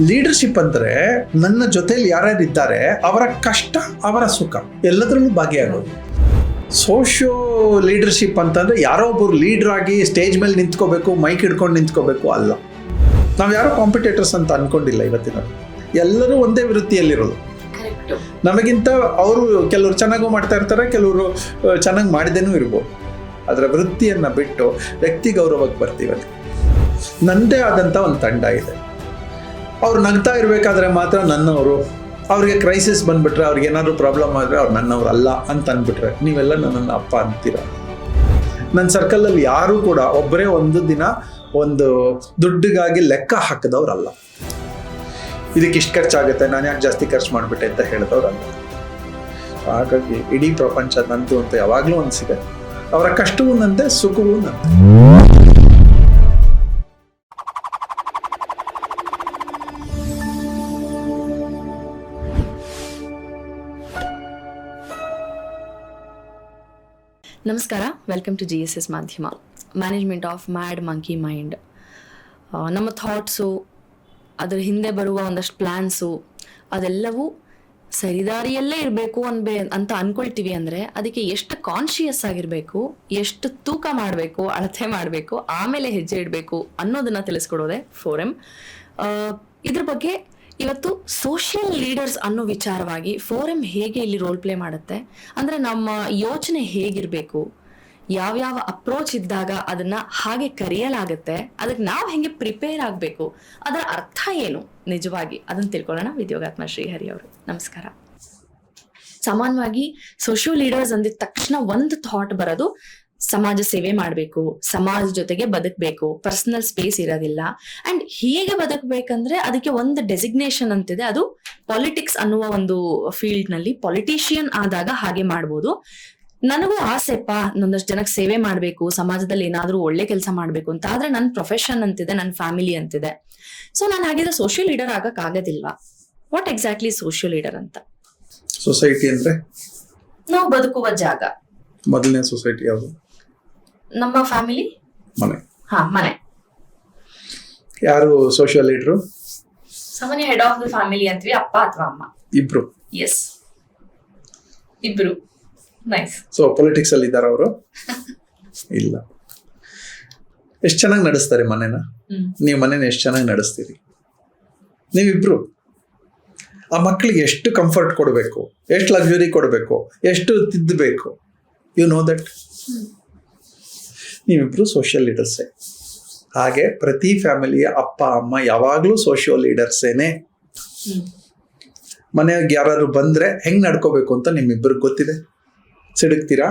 Leadership ಅಂದರೆ ನನ್ನ ಜೊತೆಲಿ ಯಾರ್ಯಾರು ಇದ್ದಾರೆ ಅವರ ಕಷ್ಟ ಅವರ ಸುಖ ಎಲ್ಲದರಲ್ಲೂ ಭಾಗಿಯಾಗೋದು. ಸೋಷಿಯೋ ಲೀಡರ್ಶಿಪ್ ಅಂತಂದರೆ ಯಾರೋ ಒಬ್ಬರು ಲೀಡರ್ ಆಗಿ ಸ್ಟೇಜ್ ಮೇಲೆ ನಿಂತ್ಕೋಬೇಕು, ಮೈಕ್ ಹಿಡ್ಕೊಂಡು ನಿಂತ್ಕೋಬೇಕು ಅಲ್ಲ. ನಾವು ಯಾರೋ ಕಾಂಪಿಟೇಟರ್ಸ್ ಅಂತ ಅನ್ಕೊಂಡಿಲ್ಲ. ಇವತ್ತಿನ ಎಲ್ಲರೂ ಒಂದೇ ವೃತ್ತಿಯಲ್ಲಿರೋದು. ನಮಗಿಂತ ಅವರು ಕೆಲವರು ಚೆನ್ನಾಗೂ ಮಾಡ್ತಾ ಇರ್ತಾರೆ, ಕೆಲವರು ಚೆನ್ನಾಗಿ ಮಾಡಿದೇನೂ ಇರ್ಬೋದು. ಅದರ ವೃತ್ತಿಯನ್ನು ಬಿಟ್ಟು ವ್ಯಕ್ತಿ ಗೌರವಕ್ಕೆ ಬರ್ತೀವಲ್ಲಿ. ನನ್ನದೇ ಆದಂಥ ಒಂದು ತಂಡ ಇದೆ. ಅವ್ರು ನಗ್ತಾ ಇರಬೇಕಾದ್ರೆ ಮಾತ್ರ ನನ್ನವರು, ಅವ್ರಿಗೆ ಕ್ರೈಸಿಸ್ ಬಂದುಬಿಟ್ರೆ, ಅವ್ರಿಗೆ ಏನಾದರೂ ಪ್ರಾಬ್ಲಮ್ ಆದರೆ ಅವ್ರು ನನ್ನವ್ರು ಅಲ್ಲ ಅಂತ ಅಂದ್ಬಿಟ್ರೆ ನೀವೆಲ್ಲ ನನ್ನನ್ನು ಅಪ್ಪ ಅಂತೀರ. ನನ್ನ ಸರ್ಕಲಲ್ಲಿ ಯಾರೂ ಕೂಡ ಒಬ್ಬರೇ ಒಂದು ದಿನ ಒಂದು ದುಡ್ಡಿಗಾಗಿ ಲೆಕ್ಕ ಹಾಕಿದವ್ರಲ್ಲ. ಇದಕ್ಕೆ ಇಷ್ಟು ಖರ್ಚಾಗುತ್ತೆ, ನಾನು ಯಾಕೆ ಜಾಸ್ತಿ ಖರ್ಚು ಮಾಡಿಬಿಟ್ಟೆ ಅಂತ ಹೇಳಿದವ್ರಲ್ಲ. ಹಾಗಾಗಿ ಇಡೀ ಪ್ರಪಂಚ ನಂದು ಅಂತ ಯಾವಾಗಲೂ ಅನಿಸಿದೆ. ಅವರ ಕಷ್ಟವೂ ನಂದೆ, ಸುಖವೂ ನಂದೆ. ನಮಸ್ಕಾರ, ವೆಲ್ಕಮ್ ಟು GSS ಮಾಧ್ಯಮ. Management of mad monkey mind. ನಮ್ಮ ಥಾಟ್ಸು, ಅದರ ಹಿಂದೆ ಬರುವ ಒಂದಷ್ಟು ಪ್ಲ್ಯಾನ್ಸು ಅದೆಲ್ಲವೂ ಸರಿದಾರಿಯಲ್ಲೇ ಇರಬೇಕು ಅಂತ ಅಂದ್ಕೊಳ್ತೀವಿ. ಅಂದರೆ ಅದಕ್ಕೆ ಎಷ್ಟು ಕಾನ್ಷಿಯಸ್ ಆಗಿರಬೇಕು, ಎಷ್ಟು ತೂಕ ಮಾಡಬೇಕು, ಅಳತೆ ಮಾಡಬೇಕು, ಆಮೇಲೆ ಹೆಜ್ಜೆ ಇಡಬೇಕು ಅನ್ನೋದನ್ನು ತಿಳಿಸ್ಕೊಡೋದೆ ಫೋರಮ್. ಇದ್ರ ಬಗ್ಗೆ ಇವತ್ತು ಸೋಷಿಯಲ್ ಲೀಡರ್ಸ್ ಅನ್ನೋ ವಿಚಾರವಾಗಿ ಫೋರಮ್ ಹೇಗೆ ಇಲ್ಲಿ ರೋಲ್ ಪ್ಲೇ ಮಾಡುತ್ತೆ, ಅಂದರೆ ನಮ್ಮ ಯೋಚನೆ ಹೇಗಿರಬೇಕು, ಯಾವ್ಯಾವ ಅಪ್ರೋಚ್ ಇದ್ದಾಗ ಅದನ್ನ ಹಾಗೆ ಕರೆಯಲಾಗುತ್ತೆ, ಅದಕ್ಕೆ ನಾವು ಹೆಂಗೆ ಪ್ರಿಪೇರ್ ಆಗಬೇಕು, ಅದರ ಅರ್ಥ ಏನು ನಿಜವಾಗಿ ಅದನ್ನು ತಿಳ್ಕೊಳ್ಳೋಣ. ವಿದ್ಯೋಗಾತ್ಮ ಶ್ರೀಹರಿ ಅವರು, ನಮಸ್ಕಾರ. ಸಾಮಾನ್ಯವಾಗಿ ಸೋಷಿಯಲ್ ಲೀಡರ್ಸ್ ಅಂದಿದ ತಕ್ಷಣ ಒಂದು ಥಾಟ್ ಬರೋದು ಸಮಾಜ ಸೇವೆ ಮಾಡಬೇಕು, ಸಮಾಜ ಜೊತೆಗೆ ಬದುಕಬೇಕು, ಪರ್ಸನಲ್ ಸ್ಪೇಸ್ ಇರೋದಿಲ್ಲ. ಅಂಡ್ ಹೀಗೆ ಬದುಕಬೇಕಂದ್ರೆ ಅದಕ್ಕೆ ಒಂದು ಡೆಸಿಗ್ನೇಷನ್ ಅಂತಿದೆ, ಅದು ಪಾಲಿಟಿಕ್ಸ್ ಅನ್ನುವ ಒಂದು ಫೀಲ್ಡ್ ನಲ್ಲಿ ಪಾಲಿಟಿಷಿಯನ್ ಆದಾಗ ಹಾಗೆ ಮಾಡ್ಬೋದು. ನನಗೂ ಆಸೆಪ್ಪ, ಒಂದಷ್ಟು ಜನಕ್ಕೆ ಸೇವೆ ಮಾಡಬೇಕು, ಸಮಾಜದಲ್ಲಿ ಏನಾದ್ರೂ ಒಳ್ಳೆ ಕೆಲಸ ಮಾಡಬೇಕು ಅಂತ. ಆದ್ರೆ ನನ್ನ ಪ್ರೊಫೆಷನ್ ಅಂತಿದೆ, ನನ್ನ ಫ್ಯಾಮಿಲಿ ಅಂತಿದೆ. ಸೊ ನಾನು ಹಾಗಿದ್ರೆ ಸೋಷಿಯಲ್ ಲೀಡರ್ ಆಗಕ್ ಆಗೋದಿಲ್ವಾ? ವಾಟ್ ಎಕ್ಸಾಕ್ಟ್ಲಿ ಸೋಷಿಯಲ್ ಲೀಡರ್ ಅಂತ? ಸೊಸೈಟಿ ಅಂದ್ರೆ ನಾವು ಬದುಕುವ ಜಾಗ. ಮೊದಲನೇ ಸೊಸೈಟಿ ಯಾವುದು? ನಮ್ಮ ಫ್ಯಾಮಿಲಿ, ಮನೆ. ಮನೆ. ಯಾರು ಸೋಷಿಯಲ್ ಲೀಡರು? ಸಾಮಾನ್ಯ ಹೆಡ್ ಆಫ್ ದ ಫ್ಯಾಮಿಲಿ ಅಂತೀವಿ, ಅಪ್ಪ ಅಥವಾ ಅಮ್ಮ. ಇಬ್ರು. ಎಸ್, ಇಬ್ರು. ನೈಸ್. ಸೊ ಪೊಲಿಟಿಕ್ಸ್ ಅಲ್ಲಿ ಇದ್ದಾರ ಅವರು? ಇಲ್ಲ. ಎಷ್ಟು ಚೆನ್ನಾಗಿ ನಡೆಸ್ತಾರೆ ಮನೆನ? ನೀವು ಮನೇನ ಎಷ್ಟು ಚೆನ್ನಾಗಿ ನಡೆಸ್ತೀರಿ? ನೀವಿಬ್ರು. ಆ ಮಕ್ಕಳಿಗೆ ಎಷ್ಟು ಕಂಫರ್ಟ್ ಕೊಡಬೇಕು, ಎಷ್ಟು ಲಕ್ಸುರಿ ಕೊಡಬೇಕು, ಎಷ್ಟು ತಿದ್ದಬೇಕು, ಯು ನೋ ದಟ್. ನೀವಿಬ್ರು ಸೋಷಿಯಲ್ ಲೀಡರ್ಸೇ. ಹಾಗೆ ಪ್ರತಿ ಫ್ಯಾಮಿಲಿಯ ಅಪ್ಪ ಅಮ್ಮ ಯಾವಾಗಲೂ ಸೋಷಿಯಲ್ ಲೀಡರ್ಸೇನೆ. ಮನೆಯಾಗ ಯಾರಾದ್ರು ಬಂದ್ರೆ ಹೆಂಗ್ ನಡ್ಕೋಬೇಕು ಅಂತ ನಿಮ್ಮಿಬ್ಬರಿಗೆ ಗೊತ್ತಿದೆ. ಸಿಡುಕ್ತೀರಾ?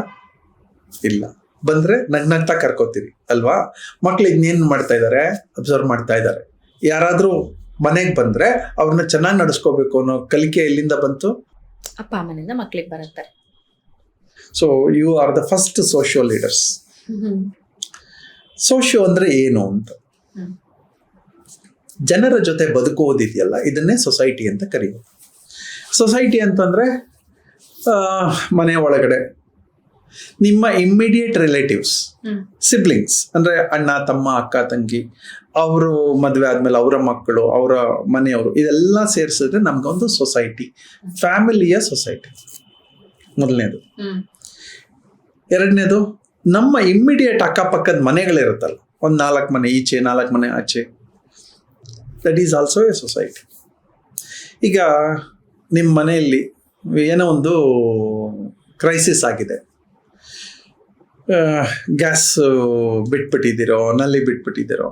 ಇಲ್ಲ. ಬಂದ್ರೆ ನಗ್ನಗ್ತಾ ಕರ್ಕೋತೀರಿ ಅಲ್ವಾ? ಮಕ್ಳು ಇನ್ನೇನು ಮಾಡ್ತಾ ಇದ್ದಾರೆ? ಅಬ್ಸರ್ವ್ ಮಾಡ್ತಾ ಇದ್ದಾರೆ. ಯಾರಾದ್ರೂ ಮನೆಗೆ ಬಂದ್ರೆ ಅವ್ರನ್ನ ಚೆನ್ನಾಗಿ ನಡೆಸ್ಕೋಬೇಕು ಅನ್ನೋ ಕಲಿಕೆ ಎಲ್ಲಿಂದ ಬಂತು? ಅಪ್ಪ ಅಮ್ಮನಿಂದ ಮಕ್ಳಿಗೆ ಬರುತ್ತೆ. So you are the first social leaders. Socio ಅಂದ್ರೆ ಏನು ಅಂತ, ಜನರ ಜೊತೆ ಬದುಕುವುದಿದೆಯಲ್ಲ, ಇದನ್ನೇ ಸೊಸೈಟಿ ಅಂತ ಕರೆಯೋದು. ಸೊಸೈಟಿ ಅಂತಂದ್ರೆ ಮನೆ ಒಳಗಡೆ ನಿಮ್ಮ ಇಮ್ಮಿಡಿಯೇಟ್ ರಿಲೇಟಿವ್ಸ್, ಸಿಬ್ಲಿಂಗ್ಸ್ ಅಂದ್ರೆ ಅಣ್ಣ ತಮ್ಮ ಅಕ್ಕ ತಂಗಿ, ಅವರು ಮದುವೆ ಆದ್ಮೇಲೆ ಅವರ ಮಕ್ಕಳು, ಅವರ ಮನೆಯವರು, ಇದೆಲ್ಲ ಸೇರಿಸಿದ್ರೆ ನಮ್ಗೊಂದು ಸೊಸೈಟಿ, ಫ್ಯಾಮಿಲಿಯ ಸೊಸೈಟಿ ಮೊದಲನೇದು. ಎರಡನೇದು ನಮ್ಮ ಇಮ್ಮಿಡಿಯೇಟ್ ಅಕ್ಕಪಕ್ಕದ ಮನೆಗಳಿರುತ್ತಲ್ಲ, ಒಂದು 4 ಮನೆ ಈಚೆ 4 ಮನೆ ಆಚೆ, that is also A society. ಈಗ ನಿಮ್ಮ ಮನೆಯಲ್ಲಿ ಏನೋ ಒಂದು ಕ್ರೈಸಿಸ್ ಆಗಿದೆ, ಗ್ಯಾಸ್ ಬಿಟ್ಬಿಟ್ಟಿದ್ದೀರೋ, ನಲ್ಲಿ ಬಿಟ್ಬಿಟ್ಟಿದ್ದೀರೋ,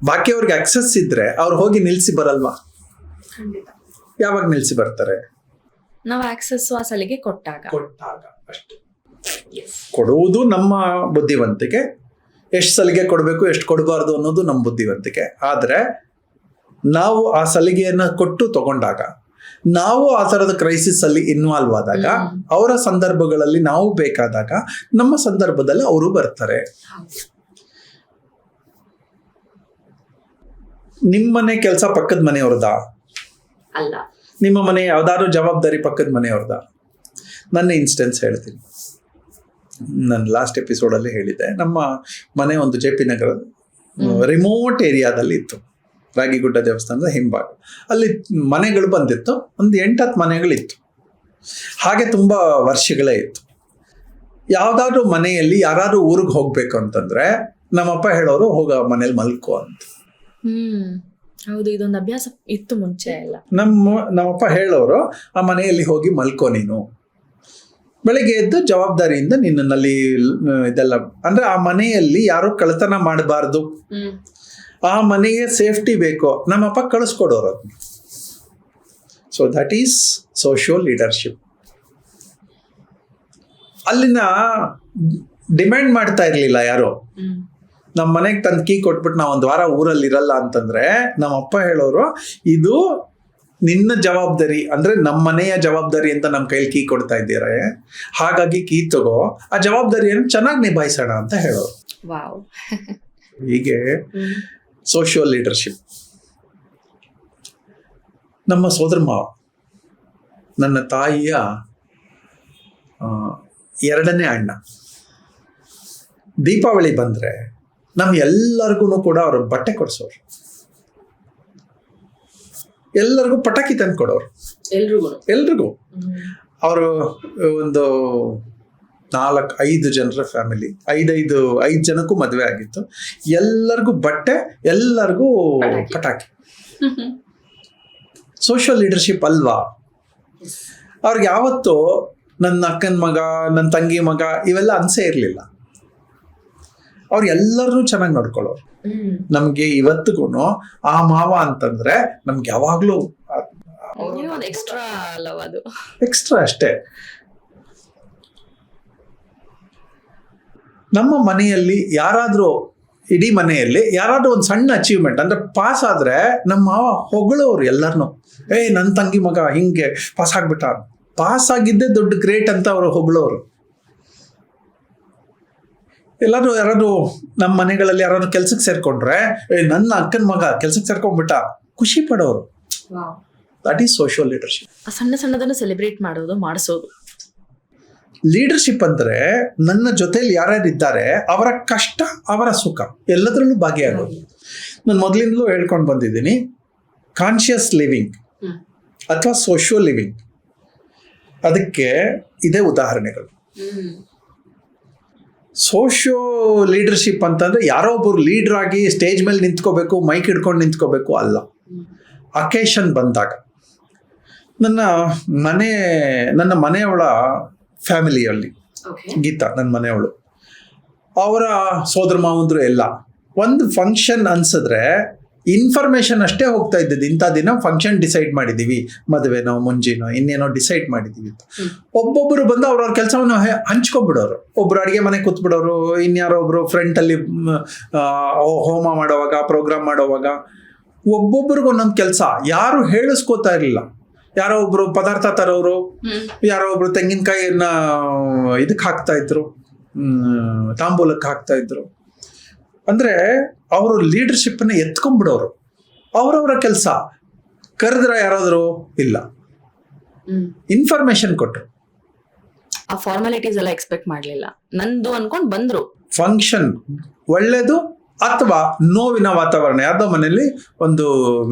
ಬಾಕಿಯವ್ರಿಗೆ ಆಕ್ಸೆಸ್ ಇದ್ರೆ ಅವ್ರು ಹೋಗಿ ನಿಲ್ಸಿ ಬರಲ್ವಾ? ಯಾವಾಗ ನಿಲ್ಸಿ ಬರ್ತಾರೆ? ನಾವು ಆಕ್ಸೆಸ್ ಆ ಸಲಿಗೆ ಕೊಟ್ಟಾಗ ಅಷ್ಟೇ. ಕೊಡುವುದು ನಮ್ಮ ಬುದ್ಧಿವಂತಿಕೆ, ಎಷ್ಟು ಸಲಿಗೆ ಕೊಡಬೇಕು ಎಷ್ಟು ಕೊಡಬಾರ್ದು ಅನ್ನೋದು ನಮ್ಮ ಬುದ್ಧಿವಂತಿಕೆ. ಆದರೆ ನಾವು ಆ ಸಲಿಗೆಯನ್ನು ಕೊಟ್ಟು ತಗೊಂಡಾಗ, ನಾವು ಆ ಥರದ ಕ್ರೈಸಿಸ್ ಅಲ್ಲಿ ಇನ್ವಾಲ್ವ್ ಆದಾಗ, ಅವರ ಸಂದರ್ಭಗಳಲ್ಲಿ ನಾವು ಬೇಕಾದಾಗ, ನಮ್ಮ ಸಂದರ್ಭದಲ್ಲಿ ಅವರು ಬರ್ತಾರೆ. ನಿಮ್ಮನೆ ಕೆಲಸ ಪಕ್ಕದ ಮನೆಯವ್ರದ ಅಲ್ಲ, ನಿಮ್ಮ ಮನೆ ಯಾವ್ದಾದ್ರು ಜವಾಬ್ದಾರಿ ಪಕ್ಕದ ಮನೆಯವ್ರದ. ನನ್ನ ಇನ್ಸ್ಟೆನ್ಸ್ ಹೇಳ್ತೀನಿ. ನಾನು ಲಾಸ್ಟ್ ಎಪಿಸೋಡಲ್ಲಿ ಹೇಳಿದ್ದೆ, ನಮ್ಮ ಮನೆ ಒಂದು JP ನಗರ ರಿಮೋಟ್ ಏರಿಯಾದಲ್ಲಿ ಇತ್ತು. ರಾಗಿಗುಡ್ಡ ದೇವಸ್ಥಾನದ ಹಿಂಭಾಗ. ಅಲ್ಲಿ ಮನೆಗಳು ಬಂದಿತ್ತು, ಒಂದು 8-10 ಮನೆಗಳಿತ್ತು. ಹಾಗೆ ತುಂಬ ವರ್ಷಗಳೇ ಇತ್ತು. ಯಾವುದಾದ್ರೂ ಮನೆಯಲ್ಲಿ ಯಾರಾದ್ರೂ ಊರಿಗೆ ಹೋಗ್ಬೇಕು ಅಂತಂದ್ರೆ ನಮ್ಮಪ್ಪ ಹೇಳೋರು ಹೋಗ ಮನೇಲಿ ಮಲ್ಕೋ ಅಂತ. ಹೌದು, ಇದೊಂದು ಅಭ್ಯಾಸ ಇತ್ತು ಮುಂಚೆ ಎಲ್ಲ. ನಮ್ಮಪ್ಪ ಹೇಳೋರು ಆ ಮನೆಯಲ್ಲಿ ಹೋಗಿ ಮಲ್ಕೋ ನೀನು, ಬೆಳಿಗ್ಗೆ ಎದ್ದು ಜವಾಬ್ದಾರಿಯಿಂದ ನಿನ್ನಲ್ಲಿ ಇದೆಲ್ಲ ಅಂದ್ರೆ ಆ ಮನೆಯಲ್ಲಿ ಯಾರು ಕಳ್ತನ ಮಾಡಬಾರ್ದು, ಆ ಮನೆಗೆ ಸೇಫ್ಟಿ ಬೇಕು, ನಮ್ಮಪ್ಪ ಕಳಿಸ್ಕೊಡೋರು ಅದನ್ನ. So that is social leadership. ಅಲ್ಲಿನ ಡಿಮ್ಯಾಂಡ್ ಮಾಡ್ತಾ ಇರ್ಲಿಲ್ಲ ಯಾರು. ನಮ್ಮ ಮನೆಗೆ ತಂದು ಕೀ ಕೊಟ್ಬಿಟ್ಟು ನಾವು ಒಂದು ವಾರ ಊರಲ್ಲಿ ಇರಲ್ಲ ಅಂತಂದ್ರೆ ನಮ್ಮಪ್ಪ ಹೇಳೋರು ಇದು ನಿನ್ನ ಜವಾಬ್ದಾರಿ, ಅಂದ್ರೆ ನಮ್ಮ ಮನೆಯ ಜವಾಬ್ದಾರಿ ಅಂತ ನಮ್ಮ ಕೈಲಿ ಕೀ ಕೊಡ್ತಾ ಇದ್ದೀರಾ, ಹಾಗಾಗಿ ಕೀ ತಗೋ, ಆ ಜವಾಬ್ದಾರಿಯನ್ನು ಚೆನ್ನಾಗಿ ನಿಭಾಯಿಸೋಣ ಅಂತ ಹೇಳೋರು. ವಾವ್. ಹೀಗೆ ಸೋಶಿಯಲ್ ಲೀಡರ್ಶಿಪ್. ನಮ್ಮ ಸೋದರ ಮಾವ, ನನ್ನ ತಾಯಿಯ 2ನೇ ಅಣ್ಣ, ದೀಪಾವಳಿ ಬಂದ್ರೆ ನಮ್ ಎಲ್ಲರಿಗೂ ಕೂಡ ಅವರು ಬಟ್ಟೆ ಕೊಡ್ಸೋರು, ಎಲ್ಲರಿಗೂ ಪಟಾಕಿ ತಂದು ಕೊಡೋರು, ಎಲ್ರಿಗೂ. ಅವರು ಒಂದು 4-5 ಜನರ ಫ್ಯಾಮಿಲಿ, 5 ಜನಕ್ಕೂ ಮದುವೆ ಆಗಿತ್ತು. ಎಲ್ಲರಿಗೂ ಬಟ್ಟೆ, ಎಲ್ಲರಿಗೂ ಪಟಾಕಿ. ಸೋಷಿಯಲ್ ಲೀಡರ್ಶಿಪ್ ಅಲ್ವಾ? ಅವ್ರಿಗೆ ಯಾವತ್ತೂ ನನ್ನ ಅಕ್ಕನ ಮಗ, ನನ್ನ ತಂಗಿ ಮಗ ಇವೆಲ್ಲ ಅನ್ಸೇ ಇರಲಿಲ್ಲ. ಅವ್ರು ಎಲ್ಲರನ್ನೂ ಚೆನ್ನಾಗಿ ನೋಡ್ಕೊಳ್ಳೋರು. ನಮ್ಗೆ ಇವತ್ತಿಗೂ ಆ ಮಾವ ಅಂತಂದ್ರೆ ನಮ್ಗೆ ಯಾವಾಗ್ಲೂ ಎಕ್ಸ್ಟ್ರಾ ಅಷ್ಟೇ. ನಮ್ಮ ಮನೆಯಲ್ಲಿ ಯಾರಾದ್ರೂ, ಇಡೀ ಮನೆಯಲ್ಲಿ ಯಾರಾದ್ರೂ ಒಂದು ಸಣ್ಣ ಅಚೀವ್ಮೆಂಟ್ ಅಂದ್ರೆ ಪಾಸ್ ಆದ್ರೆ ನಮ್ಮ ಮಾವ ಹೊಗಳೋರು ಎಲ್ಲರನ್ನೂ. ನನ್ನ ತಂಗಿ ಮಗ ಹಿಂಗೆ ಪಾಸ್ ಆಗ್ಬಿಟ್ಟ, ಪಾಸ್ ಆಗಿದ್ದೇ ದೊಡ್ಡ ಗ್ರೇಟ್ ಅಂತ ಅವರು ಹೊಗಳೋರು. ಯಾರಾದ್ರೂ ನಮ್ಮ ಮನೆಗಳಲ್ಲಿ ಯಾರಾದ್ರೂ ಕೆಲ್ಸಕ್ಕೆ ಸೇರ್ಕೊಂಡ್ರೆ ನನ್ನ ಅಕ್ಕನ ಮಗ ಕೆಲ್ಸಕ್ಕೆ ಸೇರ್ಕೊಂಡ್ಬಿಟ್ಟ, ಖುಷಿ ಪಡೋರು. That is social leadership. ಸಣ್ಣದನ್ನು ಸೆಲೆಬ್ರೇಟ್ ಮಾಡೋದು, ಮಾಡಿಸೋದು. ಲೀಡರ್ಶಿಪ್ ಅಂದ್ರೆ ನನ್ನ ಜೊತೆಲಿ ಯಾರ್ಯಾರಿದ್ದಾರೆ ಅವರ ಕಷ್ಟ, ಅವರ ಸುಖ ಎಲ್ಲದರಲ್ಲೂ ಭಾಗಿಯಾಗೋದು. ನಾನು ಮೊದಲಿಂದಲೂ ಹೇಳ್ಕೊಂಡು ಬಂದಿದ್ದೀನಿ, ಕಾನ್ಷಿಯಸ್ ಲಿವಿಂಗ್ ಅಥವಾ ಸೋಶಿಯಲ್ ಲಿವಿಂಗ್, ಅದಕ್ಕೆ ಇದೇ ಉದಾಹರಣೆಗಳು. ಸೋಶಿಯೋ ಲೀಡರ್ಶಿಪ್ ಅಂತಂದ್ರೆ ಯಾರೋ ಒಬ್ಬರು ಲೀಡರ್ ಆಗಿ ಸ್ಟೇಜ್ ಮೇಲೆ ನಿಂತ್ಕೋಬೇಕು, ಮೈಕ್ ಹಿಡ್ಕೊಂಡು ನಿಂತ್ಕೋಬೇಕು ಅಲ್ಲ. ಅಕೇಶನ್ ಬಂದಾಗ ನನ್ನ ಮನೆಯವಳ ಫ್ಯಾಮಿಲಿಯಲ್ಲಿ ಗೀತಾ, ನನ್ನ ಮನೆಯವಳು, ಅವರ ಸೋದರ ಮಾವಂದ್ರು ಎಲ್ಲ ಒಂದು ಫಂಕ್ಷನ್ ಅನ್ಸಿದ್ರೆ ಇನ್ಫಾರ್ಮೇಶನ್ ಅಷ್ಟೇ ಹೋಗ್ತಾ ಇದ್ದಿದ್ದು. ಇಂಥ ದಿನ ಫಂಕ್ಷನ್ ಡಿಸೈಡ್ ಮಾಡಿದೀವಿ, ಮದುವೆನೋ ಮುಂಜಿನೋ ಇನ್ನೇನೋ ಡಿಸೈಡ್ ಮಾಡಿದೀವಿ ಅಂತ. ಒಬ್ಬೊಬ್ಬರು ಬಂದು ಅವ್ರವ್ರ ಕೆಲಸವನ್ನು ಹಂಚ್ಕೊಬಿಡೋರು. ಒಬ್ರು ಅಡುಗೆ ಮನೆ ಕೂತ್ಬಿಡೋರು, ಇನ್ಯಾರೋ ಒಬ್ರು ಫ್ರಂಟ್ ಅಲ್ಲಿ ಹೋಮ ಮಾಡೋವಾಗ, ಪ್ರೋಗ್ರಾಮ್ ಮಾಡೋವಾಗ ಒಬ್ಬೊಬ್ರಿಗೂ ಒಂದೊಂದು ಕೆಲಸ. ಯಾರು ಹೇಳಿಸ್ಕೋತಾ ಇರಲಿಲ್ಲ. ಯಾರೋ ಒಬ್ರು ಪದಾರ್ಥ ತರೋರು, ಯಾರೋ ಒಬ್ರು ತೆಂಗಿನಕಾಯಿಯನ್ನ ಇದಕ್ಕೆ ಹಾಕ್ತಾ ಇದ್ರು, ತಾಂಬೂಲಕ್ಕೆ ಹಾಕ್ತಾ ಇದ್ರು. ಅಂದ್ರೆ ಅವರು ಲೀಡರ್ಶಿಪ್ನ ಎತ್ಕೊಂಡ್ಬಿಡೋರು. ಅವರವರ ಕೆಲಸ. ಕರೆದ್ರ ಯಾರಾದ್ರು ಇಲ್ಲ, ಇನ್ಫಾರ್ಮೇಶನ್ ಕೊಟ್ರು. ಆ ಫಾರ್ಮಾಲಿಟೀಸ್ ಎಲ್ಲ ಎಕ್ಸ್ಪೆಕ್ಟ್ ಮಾಡ್ಲಿಲ್ಲ, ನಂದು ಅನ್ಕೊಂಡ್ ಬಂದ್ರು. ಫಂಕ್ಷನ್ ಒಳ್ಳೇದು ಅಥವಾ ನೋವಿನ ವಾತಾವರಣ, ಯಾರ್ದೋ ಮನೆಯಲ್ಲಿ ಒಂದು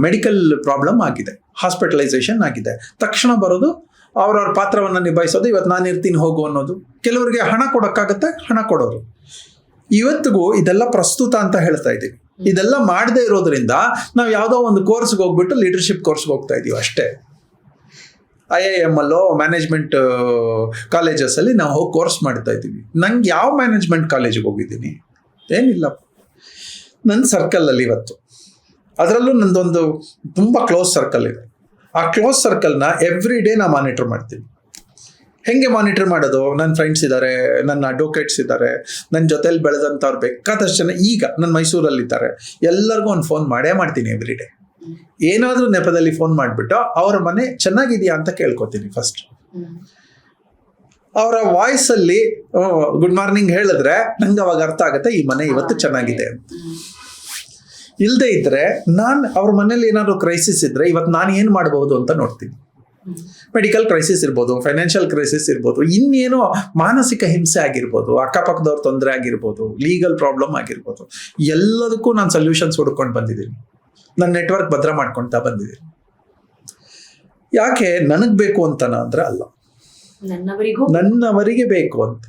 ಮೆಡಿಕಲ್ ಪ್ರಾಬ್ಲಮ್ ಆಗಿದೆ, ಹಾಸ್ಪಿಟಲೈಸೇಷನ್ ಆಗಿದೆ, ತಕ್ಷಣ ಬರೋದು, ಅವ್ರವ್ರ ಪಾತ್ರವನ್ನು ನಿಭಾಯಿಸೋದು. ಇವತ್ತು ನಾನು ಇರ್ತೀನಿ ಹೋಗು ಅನ್ನೋದು. ಕೆಲವರಿಗೆ ಹಣ ಕೊಡೋಕ್ಕಾಗತ್ತೆ, ಹಣ ಕೊಡೋರು. ಇವತ್ತಿಗೂ ಇದೆಲ್ಲ ಪ್ರಸ್ತುತ ಅಂತ ಹೇಳ್ತಾ ಇದ್ದೀವಿ. ಇದೆಲ್ಲ ಮಾಡದೇ ಇರೋದ್ರಿಂದ ನಾವು ಯಾವುದೋ ಒಂದು ಕೋರ್ಸ್ಗೆ ಹೋಗ್ಬಿಟ್ಟು ಲೀಡರ್ಶಿಪ್ ಕೋರ್ಸ್ಗೆ ಹೋಗ್ತಾ ಇದೀವಿ ಅಷ್ಟೇ. IIM ಅಲ್ಲೋ ಮ್ಯಾನೇಜ್ಮೆಂಟ್ ಕಾಲೇಜಸ್ ಅಲ್ಲಿ ನಾವು ಹೋಗಿ ಕೋರ್ಸ್ ಮಾಡ್ತಾ ಇದ್ದೀವಿ. ನಂಗೆ ಯಾವ ಮ್ಯಾನೇಜ್ಮೆಂಟ್ ಕಾಲೇಜಿಗೆ ಹೋಗಿದ್ದೀನಿ ಏನಿಲ್ಲ. ನನ್ನ ಸರ್ಕಲಲ್ಲಿ ಇವತ್ತು, ಅದರಲ್ಲೂ ನಂದೊಂದು ತುಂಬ ಕ್ಲೋಸ್ ಸರ್ಕಲ್ ಇದೆ. ಆ ಕ್ಲೋಸ್ ಸರ್ಕಲ್ನ ಎವ್ರಿ ಡೇ ನಾ ಮಾನಿಟರ್ ಮಾಡ್ತೀನಿ. ಹೆಂಗೆ ಮಾನಿಟರ್ ಮಾಡೋದು? ನನ್ನ ಫ್ರೆಂಡ್ಸ್ ಇದ್ದಾರೆ, ನನ್ನ ಅಡ್ವೊಕೇಟ್ಸ್ ಇದ್ದಾರೆ, ನನ್ನ ಜೊತೆಲಿ ಬೆಳೆದಂಥವ್ರು ಬೇಕಾದಷ್ಟು ಜನ ಈಗ ನನ್ನ ಮೈಸೂರಲ್ಲಿದ್ದಾರೆ. ಎಲ್ಲರಿಗೂ ಒಂದು ಫೋನ್ ಮಾಡೇ ಮಾಡ್ತೀನಿ ಎವ್ರಿ ಡೇ. ಏನಾದರೂ ನೆಪದಲ್ಲಿ ಫೋನ್ ಮಾಡಿಬಿಟ್ಟು ಅವರ ಮನೆ ಚೆನ್ನಾಗಿದೆಯಾ ಅಂತ ಕೇಳ್ಕೊತೀನಿ ಫಸ್ಟ್. ಅವರ ವಾಯ್ಸಲ್ಲಿ ಗುಡ್ ಮಾರ್ನಿಂಗ್ ಹೇಳಿದ್ರೆ ನಂಗೆ ಅವಾಗ ಅರ್ಥ ಆಗುತ್ತೆ ಈ ಮನೆ ಇವತ್ತು ಚೆನ್ನಾಗಿದೆ ಅಂತ. ಇಲ್ಲದೆ ಇದ್ರೆ ನಾನು ಅವ್ರ ಮನೇಲಿ ಏನಾದ್ರು ಕ್ರೈಸಿಸ್ ಇದ್ರೆ ಇವತ್ತು ನಾನು ಏನು ಮಾಡಬಹುದು ಅಂತ ನೋಡ್ತೀನಿ. ಮೆಡಿಕಲ್ ಕ್ರೈಸಿಸ್ ಇರ್ಬೋದು, ಫೈನಾನ್ಷಿಯಲ್ ಕ್ರೈಸಿಸ್ ಇರ್ಬೋದು, ಇನ್ನೇನೋ ಮಾನಸಿಕ ಹಿಂಸೆ ಆಗಿರ್ಬೋದು, ಅಕ್ಕಪಕ್ಕದವ್ರ ತೊಂದರೆ ಆಗಿರ್ಬೋದು, ಲೀಗಲ್ ಪ್ರಾಬ್ಲಮ್ ಆಗಿರ್ಬೋದು, ಎಲ್ಲದಕ್ಕೂ ನಾನು ಸೊಲ್ಯೂಷನ್ಸ್ ಹುಡ್ಕೊಂಡು ಬಂದಿದ್ದೀನಿ. ನನ್ನ ನೆಟ್ವರ್ಕ್ ಭದ್ರ ಮಾಡ್ಕೊಳ್ತಾ ಬಂದಿದ್ದೀನಿ. ಯಾಕೆ ನನಗೆ ಬೇಕು ಅಂತನ ಅಂದ್ರೆ ಅಲ್ಲ, ನನ್ನವರಿಗೆ ಬೇಕು ಅಂತ.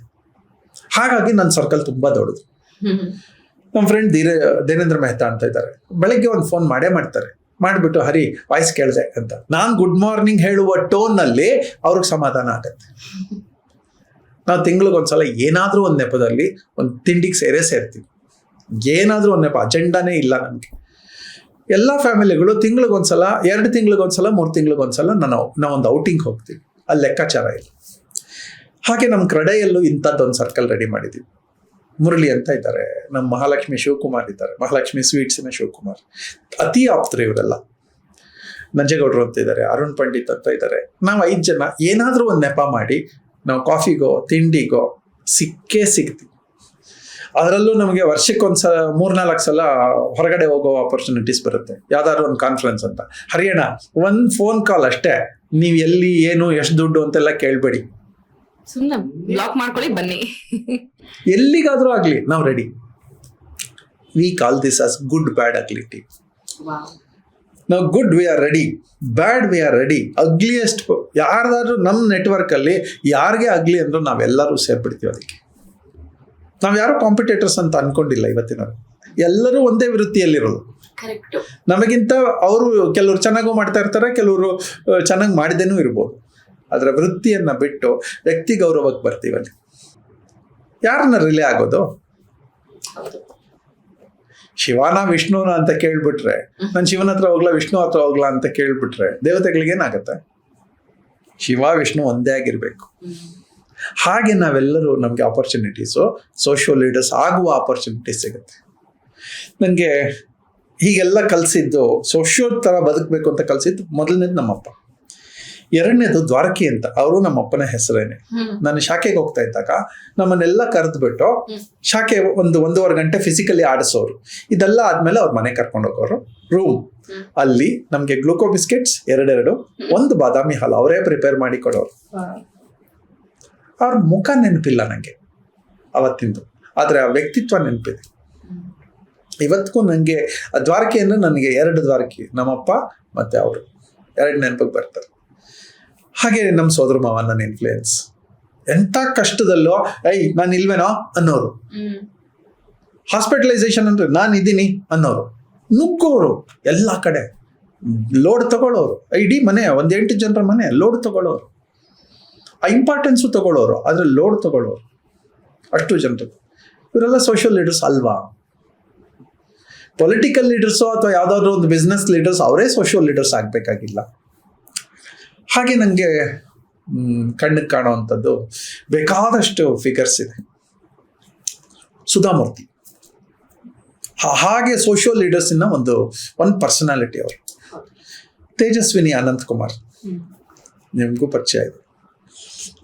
ಹಾಗಾಗಿ ನನ್ನ ಸರ್ಕಲ್ ತುಂಬಾ ದೊಡ್ಡದು. ನಮ್ಮ ಫ್ರೆಂಡ್ ದೇನೇಂದ್ರ ಮೆಹ್ತಾ ಅಂತ ಇದ್ದಾರೆ. ಬೆಳಗ್ಗೆ ಒಂದು ಫೋನ್ ಮಾಡ್ತಾರೆ, ಮಾಡಿಬಿಟ್ಟು ಹರಿ ವಾಯ್ಸ್ ಕೇಳಿದೆ ಅಂತ. ನಾನು ಗುಡ್ ಮಾರ್ನಿಂಗ್ ಹೇಳುವ ಟೋನ್ನಲ್ಲಿ ಅವ್ರಿಗೆ ಸಮಾಧಾನ ಆಗತ್ತೆ. ನಾವು ತಿಂಗಳಿಗೊಂದ್ಸಲ ಏನಾದರೂ ಒಂದು ನೆಪದಲ್ಲಿ ಒಂದು ತಿಂಡಿಗೆ ಸೇರ್ತೀವಿ. ಏನಾದರೂ ಒಂದು ನೆಪ, ಅಜೆಂಡಾನೇ ಇಲ್ಲ ನಮಗೆ. ಎಲ್ಲ ಫ್ಯಾಮಿಲಿಗಳು ತಿಂಗಳಿಗೊಂದ್ಸಲ, 2 ತಿಂಗಳಿಗೊಂದ್ಸಲ, 3 ತಿಂಗಳಿಗೊಂದ್ಸಲ ನಾವೊಂದು ಔಟಿಂಗ್ ಹೋಗ್ತೀವಿ. ಅಲ್ಲಿ ಲೆಕ್ಕಾಚಾರ ಇಲ್ಲ. ಹಾಗೆ ನಮ್ಮ ಕ್ರಡೆಯಲ್ಲೂ ಇಂಥದ್ದೊಂದು ಸರ್ಕಲ್ ರೆಡಿ ಮಾಡಿದ್ದೀವಿ. ಮುರಳಿ ಅಂತ ಇದ್ದಾರೆ, ನಮ್ಮ ಮಹಾಲಕ್ಷ್ಮಿ ಶಿವಕುಮಾರ್ ಇದ್ದಾರೆ, ಮಹಾಲಕ್ಷ್ಮಿ ಸ್ವೀಟ್ಸಿನ ಶಿವಕುಮಾರ್, ಅತಿ ಆಪ್ತರು ಇವರೆಲ್ಲ. ನಂಜೇಗೌಡರು ಅಂತ ಇದ್ದಾರೆ, ಅರುಣ್ ಪಂಡಿತ್ ಅಂತ ಇದ್ದಾರೆ. ನಾವು 5 ಜನ ಏನಾದರೂ ಒಂದು ನೆಪ ಮಾಡಿ ನಾವು ಕಾಫಿಗೋ ತಿಂಡಿಗೋ ಸಿಗ್ತೀವಿ. ಅದರಲ್ಲೂ ನಮಗೆ ವರ್ಷಕ್ಕೊಂದ್ಸಲ 3-4 ಸಲ ಹೊರಗಡೆ ಹೋಗೋ ಆಪರ್ಚುನಿಟೀಸ್ ಬರುತ್ತೆ. ಯಾವ್ದಾದ್ರು ಒಂದು ಕಾನ್ಫರೆನ್ಸ್ ಅಂತ. ಹರಿಯಾಣ ಒಂದು ಫೋನ್ ಕಾಲ್ ಅಷ್ಟೇ, ನೀವು ಎಲ್ಲಿ ಏನು ಎಷ್ಟು ದುಡ್ಡು ಅಂತೆಲ್ಲ ಕೇಳಬೇಡಿ, ಸುಮ್ಮನೆ ಬ್ಲಾಕ್ ಮಾಡ್ಕೊಳ್ಳಿ, ಬನ್ನಿ. ಎಲ್ಲಿಗಾದ್ರೂ ಆಗ್ಲಿ ನಾವು ready. We call this as good bad ಅಗ್ಲಿಟಿ. ನಾವು good we are ready, bad we are ready. Ugliest ಯಾರ್ದಾದ್ರು ನಮ್ಮ ನೆಟ್ವರ್ಕ್ ಅಲ್ಲಿ ಯಾರಿಗೆ ಆಗ್ಲಿ ಅಂದ್ರೂ ನಾವೆಲ್ಲರೂ ಸೇರ್ಬಿಡ್ತೀವಿ. ಅದಕ್ಕೆ ನಾವ್ ಯಾರು ಕಾಂಪಿಟೇಟರ್ಸ್ ಅಂತ ಅನ್ಕೊಂಡಿಲ್ಲ. ಇವತ್ತಿನ ಎಲ್ಲರೂ ಒಂದೇ ವೃತ್ತಿಯಲ್ಲಿರೋದು. ನಮಗಿಂತ ಅವರು ಕೆಲವರು ಚೆನ್ನಾಗೂ ಮಾಡ್ತಾ ಇರ್ತಾರೆ, ಕೆಲವರು ಚೆನ್ನಾಗಿ ಮಾಡಿದೇನೂ ಇರ್ಬೋದು. ಅದರ ವೃತ್ತಿಯನ್ನ ಬಿಟ್ಟು ವ್ಯಕ್ತಿ ಗೌರವಕ್ಕೆ ಬರ್ತೀವಿ. ಅಲ್ಲಿ ಯಾರನ್ನ ರಿಲೇ ಆಗೋದು? ಶಿವನ ವಿಷ್ಣುನ ಅಂತ ಕೇಳ್ಬಿಟ್ರೆ, ನಾನು ಶಿವನ ಹತ್ರ ಹೋಗ್ಲಾ ವಿಷ್ಣು ಹತ್ರ ಹೋಗ್ಲಾ ಅಂತ ಕೇಳ್ಬಿಟ್ರೆ ದೇವತೆಗಳಿಗೇನಾಗತ್ತೆ? ಶಿವ ವಿಷ್ಣು ಒಂದೇ ಆಗಿರ್ಬೇಕು. ಹಾಗೆ ನಾವೆಲ್ಲರೂ ನಮ್ಗೆ ಆಪರ್ಚುನಿಟೀಸು, ಸೋಷಿಯಲ್ ಲೀಡರ್ಸ್ ಆಗುವ ಆಪರ್ಚುನಿಟೀಸ್ ಸಿಗುತ್ತೆ. ನನಗೆ ಹೀಗೆಲ್ಲ ಕಲಿಸಿದ್ದು, ಸೋಷಿಯಲ್ ಥರ ಬದುಕಬೇಕು ಅಂತ ಕಲಿಸಿದ್ದು ಮೊದಲನೇದು ನಮ್ಮಪ್ಪ. 2ನೇದು ದ್ವಾರಕಿ ಅಂತ, ಅವರು ನಮ್ಮಪ್ಪನ ಹೆಸರೇನೆ. ನಾನು ಶಾಖೆಗೆ ಹೋಗ್ತಾ ಇದ್ದಾಗ ನಮ್ಮನ್ನೆಲ್ಲ ಕರೆದ್ಬಿಟ್ಟು ಶಾಖೆ 1-1.5 ಗಂಟೆ ಫಿಸಿಕಲಿ ಆಡಿಸೋರು. ಇದೆಲ್ಲ ಆದ್ಮೇಲೆ ಅವ್ರ ಮನೆ ಕರ್ಕೊಂಡು ಹೋಗೋರು. ರೂಮ್ ಅಲ್ಲಿ ನಮ್ಗೆ ಗ್ಲೂಕೋ ಬಿಸ್ಕೆಟ್ಸ್ 2, ಒಂದು ಬಾದಾಮಿ ಹಾಲು ಅವರೇ ಪ್ರಿಪೇರ್ ಮಾಡಿ ಕೊಡೋರು. ಅವ್ರ ಮುಖ ನೆನಪಿಲ್ಲ ನನಗೆ ಅವತ್ತಿಂದು, ಆದ್ರೆ ಆ ವ್ಯಕ್ತಿತ್ವ ನೆನಪಿದೆ ಇವತ್ತಿಗೂ. ನನಗೆ ಆ ದ್ವಾರಕಿ ಅಂದ್ರೆ ನನಗೆ 2 ದ್ವಾರಕಿ, ನಮ್ಮಪ್ಪ ಮತ್ತೆ ಅವರು 2 ನೆನಪಿಗೆ ಬರ್ತಾರೆ. ಹಾಗೆ ನಮ್ಮ ಸೋದರ ಮಾವ ನನ್ನ ಇನ್ಫ್ಲೂಯೆನ್ಸ್. ಎಂಥ ಕಷ್ಟದಲ್ಲೋ ನಾನು ಇಲ್ವೇನೋ ಅನ್ನೋರು, ಹಾಸ್ಪಿಟಲೈಸೇಷನ್ ಅಂದ್ರೆ ನಾನು ಇದ್ದೀನಿ ಅನ್ನೋರು, ನುಗ್ಗೋರು ಎಲ್ಲ ಕಡೆ, ಲೋಡ್ ತಗೊಳ್ಳೋರು. ಇಡೀ ಮನೆ 8 ಜನರ ಮನೆ ಲೋಡ್ ತಗೊಳ್ಳೋರು, ಆ ಇಂಪಾರ್ಟೆನ್ಸು ತಗೊಳ್ಳೋರು, ಆದ್ರೆ ಲೋಡ್ ತಗೊಳ್ಳೋರು ಅಷ್ಟು ಜನರು. ಇವರೆಲ್ಲ ಸೋಷಿಯಲ್ ಲೀಡರ್ಸ್ ಅಲ್ವಾ? ಪೊಲಿಟಿಕಲ್ ಲೀಡರ್ಸು ಅಥವಾ ಯಾವ್ದಾದ್ರು ಒಂದು ಬಿಸ್ನೆಸ್ ಲೀಡರ್ಸ್ ಅವರೇ ಸೋಷಿಯಲ್ ಲೀಡರ್ಸ್ ಆಗ್ಬೇಕಾಗಿಲ್ಲ. ಹಾಗೆ ನನಗೆ ಕಣ್ಣಿಗೆ ಕಾಣುವಂಥದ್ದು ಬೇಕಾದಷ್ಟು ಫಿಗರ್ಸ್ ಇದೆ. ಸುಧಾಮೂರ್ತಿ ಹಾಗೆ ಸೋಷಿಯಲ್ ಲೀಡರ್ಸಿನ ಒಂದು ಪರ್ಸನಾಲಿಟಿ ಅವರು. ತೇಜಸ್ವಿನಿ ಅನಂತ್ ಕುಮಾರ್ ನಿಮಗೂ ಪರಿಚಯ ಇದೆ.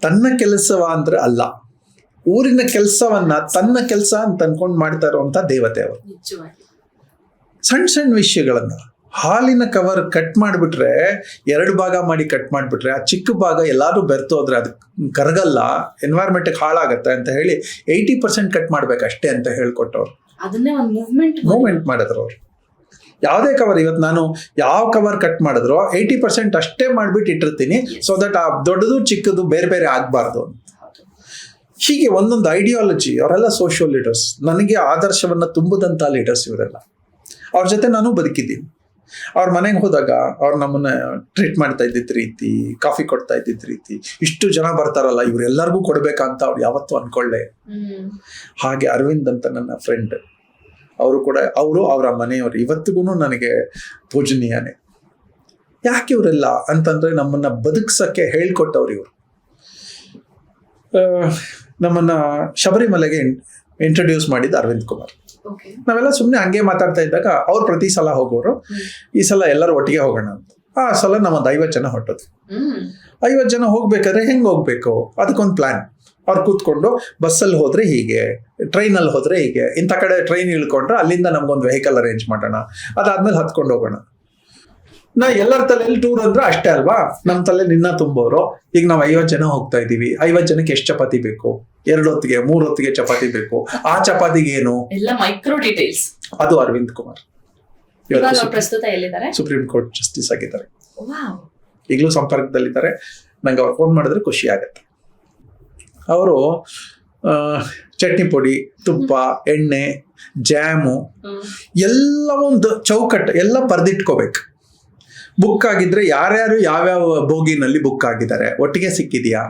ತನ್ನ ಕೆಲಸವ ಅಂದ್ರೆ ಅಲ್ಲ, ಊರಿನ ಕೆಲಸವನ್ನ ತನ್ನ ಕೆಲಸ ಅಂತ ಅನ್ಕೊಂಡು ಮಾಡ್ತಾ ಇರುವಂತ ದೇವತೆ ಅವರು. ಸಣ್ಣ ವಿಷಯಗಳನ್ನ, ಹಾಲಿನ ಕವರ್ ಕಟ್ ಮಾಡಿಬಿಟ್ರೆ 2 ಭಾಗ ಮಾಡಿ ಕಟ್ ಮಾಡಿಬಿಟ್ರೆ ಆ ಚಿಕ್ಕ ಭಾಗ ಎಲ್ಲಾದ್ರೂ ಬೆರ್ತು ಹೋದ್ರೆ ಅದು ಕರಗಲ್ಲ, ಎನ್ವೈರ್ಮೆಂಟ್ಗೆ ಹಾಳಾಗತ್ತೆ ಅಂತ ಹೇಳಿ 80% ಕಟ್ ಮಾಡ್ಬೇಕಷ್ಟೇ ಅಂತ ಹೇಳ್ಕೊಟ್ಟವ್ರು. ಅದನ್ನೇ ಒಂದು ಮೂವ್ಮೆಂಟ್ ಮಾಡಿದ್ರು ಅವ್ರು. ಯಾವುದೇ ಕವರ್, ಇವತ್ತು ನಾನು ಯಾವ ಕವರ್ ಕಟ್ ಮಾಡಿದ್ರು 80% ಅಷ್ಟೇ ಮಾಡ್ಬಿಟ್ಟು ಇಟ್ಟಿರ್ತೀನಿ, ಸೊ ದಟ್ ಆ ದೊಡ್ಡದು ಚಿಕ್ಕದು ಬೇರೆ ಬೇರೆ ಆಗ್ಬಾರ್ದು ಅಂತ. ಹೀಗೆ ಒಂದೊಂದು ಐಡಿಯಾಲಜಿ. ಅವರೆಲ್ಲ ಸೋಷಿಯಲ್ ಲೀಡರ್ಸ್, ನನಗೆ ಆದರ್ಶವನ್ನ ತುಂಬದಂತ ಲೀಡರ್ಸ್ ಇವರೆಲ್ಲ. ಅವ್ರ ಜೊತೆ ನಾನು ಬದುಕಿದ್ದೀನಿ. ಅವ್ರ ಮನೆಗೆ ಹೋದಾಗ ಅವ್ರು ನಮ್ಮನ್ನ ಟ್ರೀಟ್ ಮಾಡ್ತಾ ಇದ್ದಿದ್ದ ರೀತಿ, ಕಾಫಿ ಕೊಡ್ತಾ ಇದ್ದಿದ್ದ ರೀತಿ, ಇಷ್ಟು ಜನ ಬರ್ತಾರಲ್ಲ ಇವ್ರೆಲ್ಲರಿಗೂ ಕೊಡ್ಬೇಕಂತ ಅವ್ರು ಯಾವತ್ತೂ ಅನ್ಕೊಳ್ಳೆ. ಹಾಗೆ ಅರವಿಂದ್ ಅಂತ ನನ್ನ ಫ್ರೆಂಡ್, ಅವರು ಕೂಡ, ಅವರು ಅವರ ಮನೆಯವರು ಇವತ್ತಿಗೂ ನನಗೆ ಪೂಜನೀಯನೇ. ಯಾಕೆ ಇವರೆಲ್ಲ ಅಂತಂದ್ರೆ ನಮ್ಮನ್ನ ಬದುಕ್ಸಕ್ಕೆ ಹೇಳ್ಕೊಟ್ಟವ್ರು ಇವರು. ನಮ್ಮನ್ನ ಶಬರಿಮಲೆಗೆ ಇಂಟ್ರೊಡ್ಯೂಸ್ ಮಾಡಿದ್ದು ಅರವಿಂದ್ ಕುಮಾರ್. ನಾವೆಲ್ಲ ಸುಮ್ಮನೆ ಹಂಗೆ ಮಾತಾಡ್ತಾ ಇದ್ದಾಗ ಅವ್ರು ಪ್ರತಿ ಸಲ ಹೋಗೋರು, ಈ ಸಲ ಎಲ್ಲರೂ ಒಟ್ಟಿಗೆ ಹೋಗೋಣ ಅಂತ. ಆ ಸಲ ನಮ್ಮೊಂದು 50 ಜನ ಹೊಟ್ಟೋದು. 50 ಜನ ಹೋಗ್ಬೇಕಾದ್ರೆ ಹೆಂಗ್ ಹೋಗ್ಬೇಕು ಅದಕ್ಕೊಂದು ಪ್ಲಾನ್. ಅವ್ರು ಕೂತ್ಕೊಂಡು ಬಸ್ಸಲ್ಲಿ ಹೋದ್ರೆ ಹೀಗೆ, ಟ್ರೈನಲ್ಲಿ ಹೋದ್ರೆ ಹೀಗೆ, ಇಂಥ ಕಡೆ ಟ್ರೈನ್ ಇಳ್ಕೊಂಡ್ರೆ ಅಲ್ಲಿಂದ ನಮ್ಗೊಂದು ವೆಹಿಕಲ್ ಅರೇಂಜ್ ಮಾಡೋಣ, ಅದಾದ್ಮೇಲೆ ಹತ್ಕೊಂಡು ಹೋಗೋಣ. ನಾ ಎಲ್ಲರ ತಲೆಯಲ್ಲಿ ಟೂರ್ ಅಂದ್ರೆ ಅಷ್ಟೇ ಅಲ್ವಾ, ನಮ್ಮ ತಲೆ ನಿನ್ನ ತುಂಬೋರು. ಈಗ ನಾವು 50 ಜನ ಹೋಗ್ತಾ ಇದೀವಿ, 50 ಜನಕ್ಕೆ ಎಷ್ಟು ಚಪಾತಿ ಬೇಕು, 2 ಹೊತ್ತಿಗೆ 3 ಹೊತ್ತಿಗೆ ಚಪಾತಿ ಬೇಕು, ಆ ಚಪಾತಿಗೆ ಏನು, ಎಲ್ಲ ಮೈಕ್ರೋ ಡೀಟೇಲ್ಸ್. ಅದು ಅರವಿಂದ್ ಕುಮಾರ್. ಇವಾಗ ಅವ್ರು ಪ್ರಸ್ತುತ ಎಲ್ಲಿದ್ದಾರೆ? ಸುಪ್ರೀಂ ಕೋರ್ಟ್ ಜಸ್ಟಿಸ್ ಆಗಿದ್ದಾರೆ. ವಾವ್. ಈಗಲೂ ಸಂಪರ್ಕದಲ್ಲಿದ್ದಾರೆ. ನಂಗೆ ಅವ್ರು ಫೋನ್ ಮಾಡಿದ್ರೆ ಖುಷಿ ಆಗುತ್ತೆ. ಅವರು ಚಟ್ನಿ ಪುಡಿ, ತುಪ್ಪ, ಎಣ್ಣೆ, ಜಾಮು ಎಲ್ಲ ಒಂದು ಚೌಕಟ್ಟು ಎಲ್ಲ ಬರೆದಿಟ್ಕೋಬೇಕು. ಬುಕ್ ಆಗಿದ್ರೆ ಯಾರ್ಯಾರು ಯಾವ್ಯಾವ ಬೋಗಿನಲ್ಲಿ ಬುಕ್ ಆಗಿದ್ದಾರೆ, ಒಟ್ಟಿಗೆ ಸಿಕ್ಕಿದೆಯಾ,